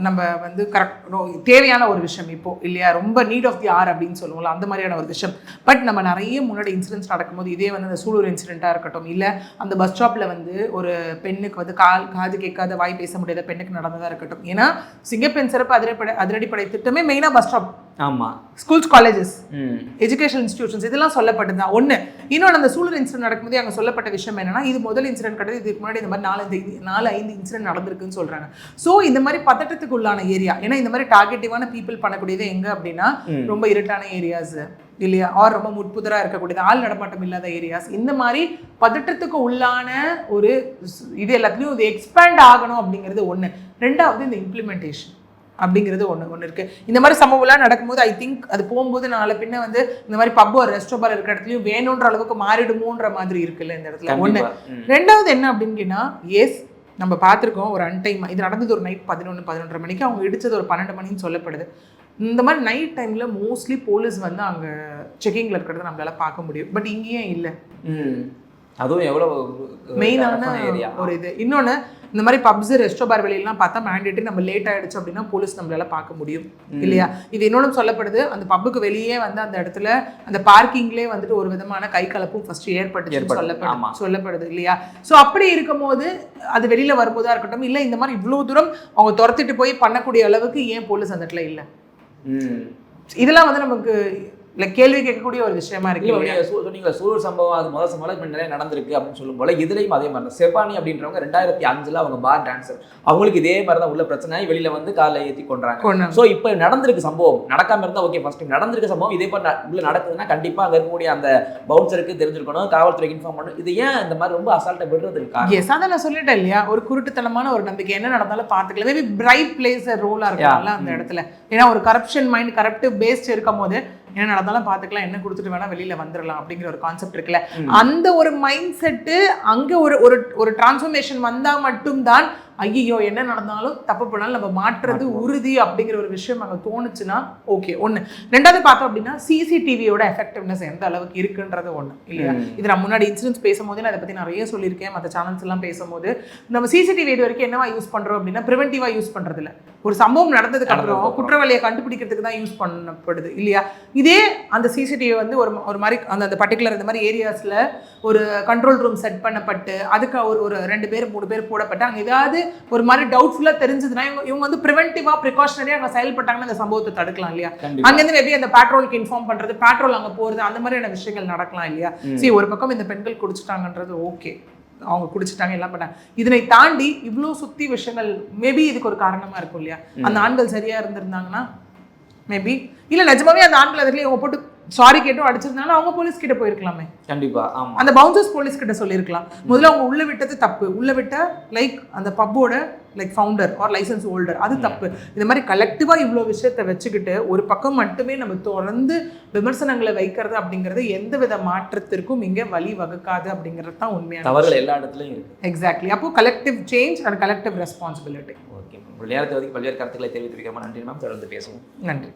நம்ம வந்து கரெக்ட் தேவையான ஒரு விஷயம் இப்போ இல்லையா? ரொம்ப நீட் ஆஃப் தி ஆர் அப்படின்னு சொல்லுவோம்ல, அந்த மாதிரியான ஒரு விஷயம். பட் நம்ம நிறைய முன்னாடி இன்சிடென்ட்ஸ் நடக்கும்போது இதே வந்து அந்த சூலூர் இன்சிடென்ட்டாக இருக்கட்டும், இல்லை அந்த பஸ் ஸ்டாப்பில் வந்து ஒரு பெண்ணுக்கு வந்து காது கேட்காத வாய் பேச முடியாத பெண்ணுக்கு நடந்ததாக இருக்கட்டும். ஏன்னா சிங்கப்பெண் சிறப்பு அதிரடிப்படை திட்டமே மெயினாக பஸ் ஸ்டாப், ஆமாம், ஸ்கூல்ஸ், காலேஜஸ், எஜுகேஷன் இன்ஸ்டிடியூஷன்ஸ் இதெல்லாம் சொல்லப்பட்டது தான் ஒன்று. இன்னொன்று அந்த சூலூர் இன்சிடென்ட் நடக்கும்போது அங்கே சொல்லப்பட்ட விஷயம் என்னன்னா, இது முதல் இன்சிடென்ட் கிடையாது, இதுக்கு முன்னாடி இந்த மாதிரி 4-5 இன்சிடென்ட் நடந்திருக்குன்னு சொல்றாங்க. ஸோ இந்த மாதிரி பதட்டத்துக்கு உள்ளான ஏரியா, ஏன்னா இந்த மாதிரி டார்கெட்டிவான பீப்புள் பண்ணக்கூடியது எங்க அப்படின்னா ரொம்ப இருட்டான ஏரியாஸ் இல்லையா, ஆர் ரொம்ப முட்புதரா இருக்கக்கூடியது, ஆள் நடமாட்டம் இல்லாத ஏரியாஸ், இந்த மாதிரி பதட்டத்துக்கு உள்ளான ஒரு இது எல்லாத்துலேயும் இது எக்ஸ்பேண்ட் ஆகணும் அப்படிங்கிறது ஒன்று. ரெண்டாவது இந்த இம்ப்ளிமெண்டேஷன் அப்படிங்கிறது ஒன்று இருக்குது. இந்த மாதிரி சம்பவம்லாம் நடக்கும்போது ஐ திங்க் அது போகும்போது நாளை பின்ன வந்து இந்த மாதிரி பப் ஒரு ரெஸ்டாரண்ட் இருக்கிற இடத்துலையும் வேணுன்ற அளவுக்கு மாறிடுமோன்ற மாதிரி இருக்குல்ல இந்த இடத்துல ஒன்று. ரெண்டாவது என்ன அப்படின்னு கேட்டால், எஸ் நம்ம பார்த்துருக்கோம் ஒரு அன்டைம் இது நடந்தது ஒரு நைட் 11-11:30 மணிக்கு, அவங்க இடிச்சது ஒரு 12 மணின்னு சொல்லப்படுது. இந்த மாதிரி நைட் டைமில் மோஸ்ட்லி போலீஸ் வந்து அங்கே செக்கிங்கில் இருக்கிறத நம்மளால பார்க்க முடியும். பட் இங்கேயும் இல்லை, அதுவும் எவ்வளோ மெயினான ஒரு இது. இன்னொன்று இந்த மாதிரி பப்ஸ் ரெஸ்டோபார் வெளியெல்லாம் பார்த்தா மேண்டேட்டரி நம்ம லேட் ஆகிடுச்சு அப்படின்னா போலீஸ் நம்மளால பார்க்க முடியும் இல்லையா? இது இன்னொன்று சொல்லப்படுது, அந்த பப்புக்கு வெளியே வந்து அந்த இடத்துல அந்த பார்க்கிங்லேயே வந்துட்டு ஒரு விதமான கை கலப்பும் ஃபர்ஸ்ட் ஏற்பட்டுச்சு சொல்லப்படுது இல்லையா? ஸோ அப்படி இருக்கும் போது அது வெளியில் வரும்போதா இருக்கட்டும், இல்லை இந்த மாதிரி இவ்வளோ தூரம் அவங்க துரத்திட்டு போய் பண்ணக்கூடிய அளவுக்கு ஏன் போலீஸ் அந்த இடத்துல இல்லை? இதெல்லாம் வந்து நமக்கு கேள்வி கேட்கக்கூடிய ஒரு விஷயமா இருக்கு. சொன்னீங்களா சூழல் சம்பவம் அது முதல் சம்பவம் நிறைய நடந்திருக்கு அப்படின்னு சொல்லும் போல இதுலையும் அதே மாதிரி தான். செபானி அப்படின்றவங்க 2005 அவங்க பார் டான்சர், அவங்களுக்கு இதே மாதிரி தான் உள்ள பிரச்சனை, வெளியில வந்து காலை ஏற்றி கொண்டாங்க. ஸோ இப்போ நடந்திருக்கு சம்பவம், நடக்காம இருந்தா ஓகே, ஃபர்ஸ்ட் டைம் நடந்திருக்கு சம்பவம், இதே மாதிரி உள்ள நடக்குதுன்னா கண்டிப்பா அங்கே இருக்கக்கூடிய அந்த பவுன்சருக்கு தெரிஞ்சிருக்கணும், காவல்துறைக்கு இன்ஃபார்ம் பண்ணணும். இது ஏன் இந்த மாதிரி ரொம்ப அசால்ட்டை விடுறது இருக்கா? எஸ், அதை நான் சொல்லிட்டேன் இல்லையா, ஒரு குருட்டுத்தனமான ஒரு நம்பிக்கை, என்ன நடந்தாலும் பார்த்துக்கலாம். மேபி பிரைட் பிளேஸ் ரோலா இருக்காங்கல்ல அந்த இடத்துல, ஏன்னா ஒரு கரப்ஷன் மைண்ட் கரப்டிவ் பேஸ்ட் இருக்கும் போது என்ன நடந்தாலும் பார்த்துக்கலாம், என்ன கொடுத்துட்டு வேணா வெளியில வந்துடலாம் அப்படிங்கிற ஒரு கான்செப்ட் இருக்குல்ல, அந்த ஒரு மைண்ட் செட்டு அங்கே ஒரு டிரான்ஸ்ஃபர்மேஷன் வந்தா மட்டும்தான் ஐயோ என்ன நடந்தாலும் தப்பு பண்ணாலும் நம்ம மாற்றுறது உறுதி அப்படிங்கிற ஒரு விஷயம் அங்கே தோணுச்சுன்னா ஓகே. ஒன்று. ரெண்டாவது பார்த்தோம் அப்படின்னா சிசிடிவியோட எஃபெக்டிவ்னஸ் எந்த அளவுக்கு இருக்குன்றது ஒன்று இல்லையா? இது நான் முன்னாடி இன்சிடென்ட்ஸ் பேசும்போது நான் அதை பற்றி நிறைய சொல்லியிருக்கேன், மற்ற சேனல்ஸ் எல்லாம் பேசும்போது நம்ம சிசிடிவி இது வரைக்கும் என்னவா யூஸ் பண்ணுறோம் அப்படின்னா ப்ரிவென்டிவாக யூஸ் பண்ணுறது இல்லை, ஒரு சம்பவம் நடந்ததுக்கு அப்புறம் குற்றவாளியை கண்டுபிடிக்கிறதுக்கு தான் யூஸ் பண்ணப்படுது இல்லையா? இதே அந்த சிசிடிவி வந்து ஒரு மாதிரி அந்த பர்டிகுலர் இந்த மாதிரி ஏரியாஸில் ஒரு கண்ட்ரோல் ரூம் செட் பண்ணப்பட்டு அதுக்கு ஒரு 2 பேர் 3 பேர் போடப்பட்டு அங்கே ஏதாவது ஒரு மாதிரி டவுட்ஃபுல்லாக தெரிஞ்சதுன்னா இவங்க வந்து ப்ரிவென்டிவாக ப்ரிகாஷனரியாக அங்கே செயல்பட்டாங்கன்னா அந்த சம்பவத்தை தடுக்கலாம் இல்லையா? அங்கேருந்து மேபி அந்த பேட்ரோலுக்கு இன்ஃபார்ம் பண்ணுறது, பேட்ரோல் அங்கே போகிறது, அந்த மாதிரியான விஷயங்கள் நடக்கலாம் இல்லையா? சரி, ஒரு பக்கம் இந்த பெண்கள் குடிச்சிட்டாங்கன்றது ஓகே, அவங்க குடிச்சிட்டாங்க எல்லாம் பண்ணாங்க, இதனை தாண்டி இவ்வளோ சுற்றி விஷயங்கள் மேபி இதுக்கு ஒரு காரணமாக இருக்கும் இல்லையா? அந்த ஆண்கள் சரியாக இருந்திருந்தாங்கன்னா மேபி இல்லை நிஜமாவே அந்த ஆண்கள் அதுலேயே இவங்க போட்டு சாரி கேட்டும் அடிச்சிருந்தாலும் அவங்க போலீஸ் கிட்ட போயிருக்கலாமே. கண்டிப்பா அந்த பவுன்சர்ஸ் போலீஸ் கிட்ட சொல்லியிருக்கலாம். முதல்ல அவங்க உள்ள விட்டது தப்பு, உள்ள விட்ட லைக் அந்த பப்போட ஃபவுண்டர் ஆர் லைசன்ஸ் ஹோல்டர் அது தப்பு. இந்த மாதிரி கலெக்டிவா இவ்வளோ விஷயத்தை வச்சுக்கிட்டு ஒரு பக்கம் மட்டுமே நம்ம தொடர்ந்து விமர்சனங்களை வைக்கிறது அப்படிங்கிறது எந்த வித மாற்றத்திற்கும் இங்கே வழி வகுக்காது அப்படிங்கிறது தான் உண்மையான தவறுகள் எல்லா இடத்துலையும் இருக்கு. எக்ஸாக்ட்லி. அப்போ collective change and collective responsibility. Okay, நேரத்தை பல்வேறு கருத்துக்களை தெரிவித்திருக்கிறோம். நன்றி மேம், தொடர்ந்து பேசுவோம். நன்றி.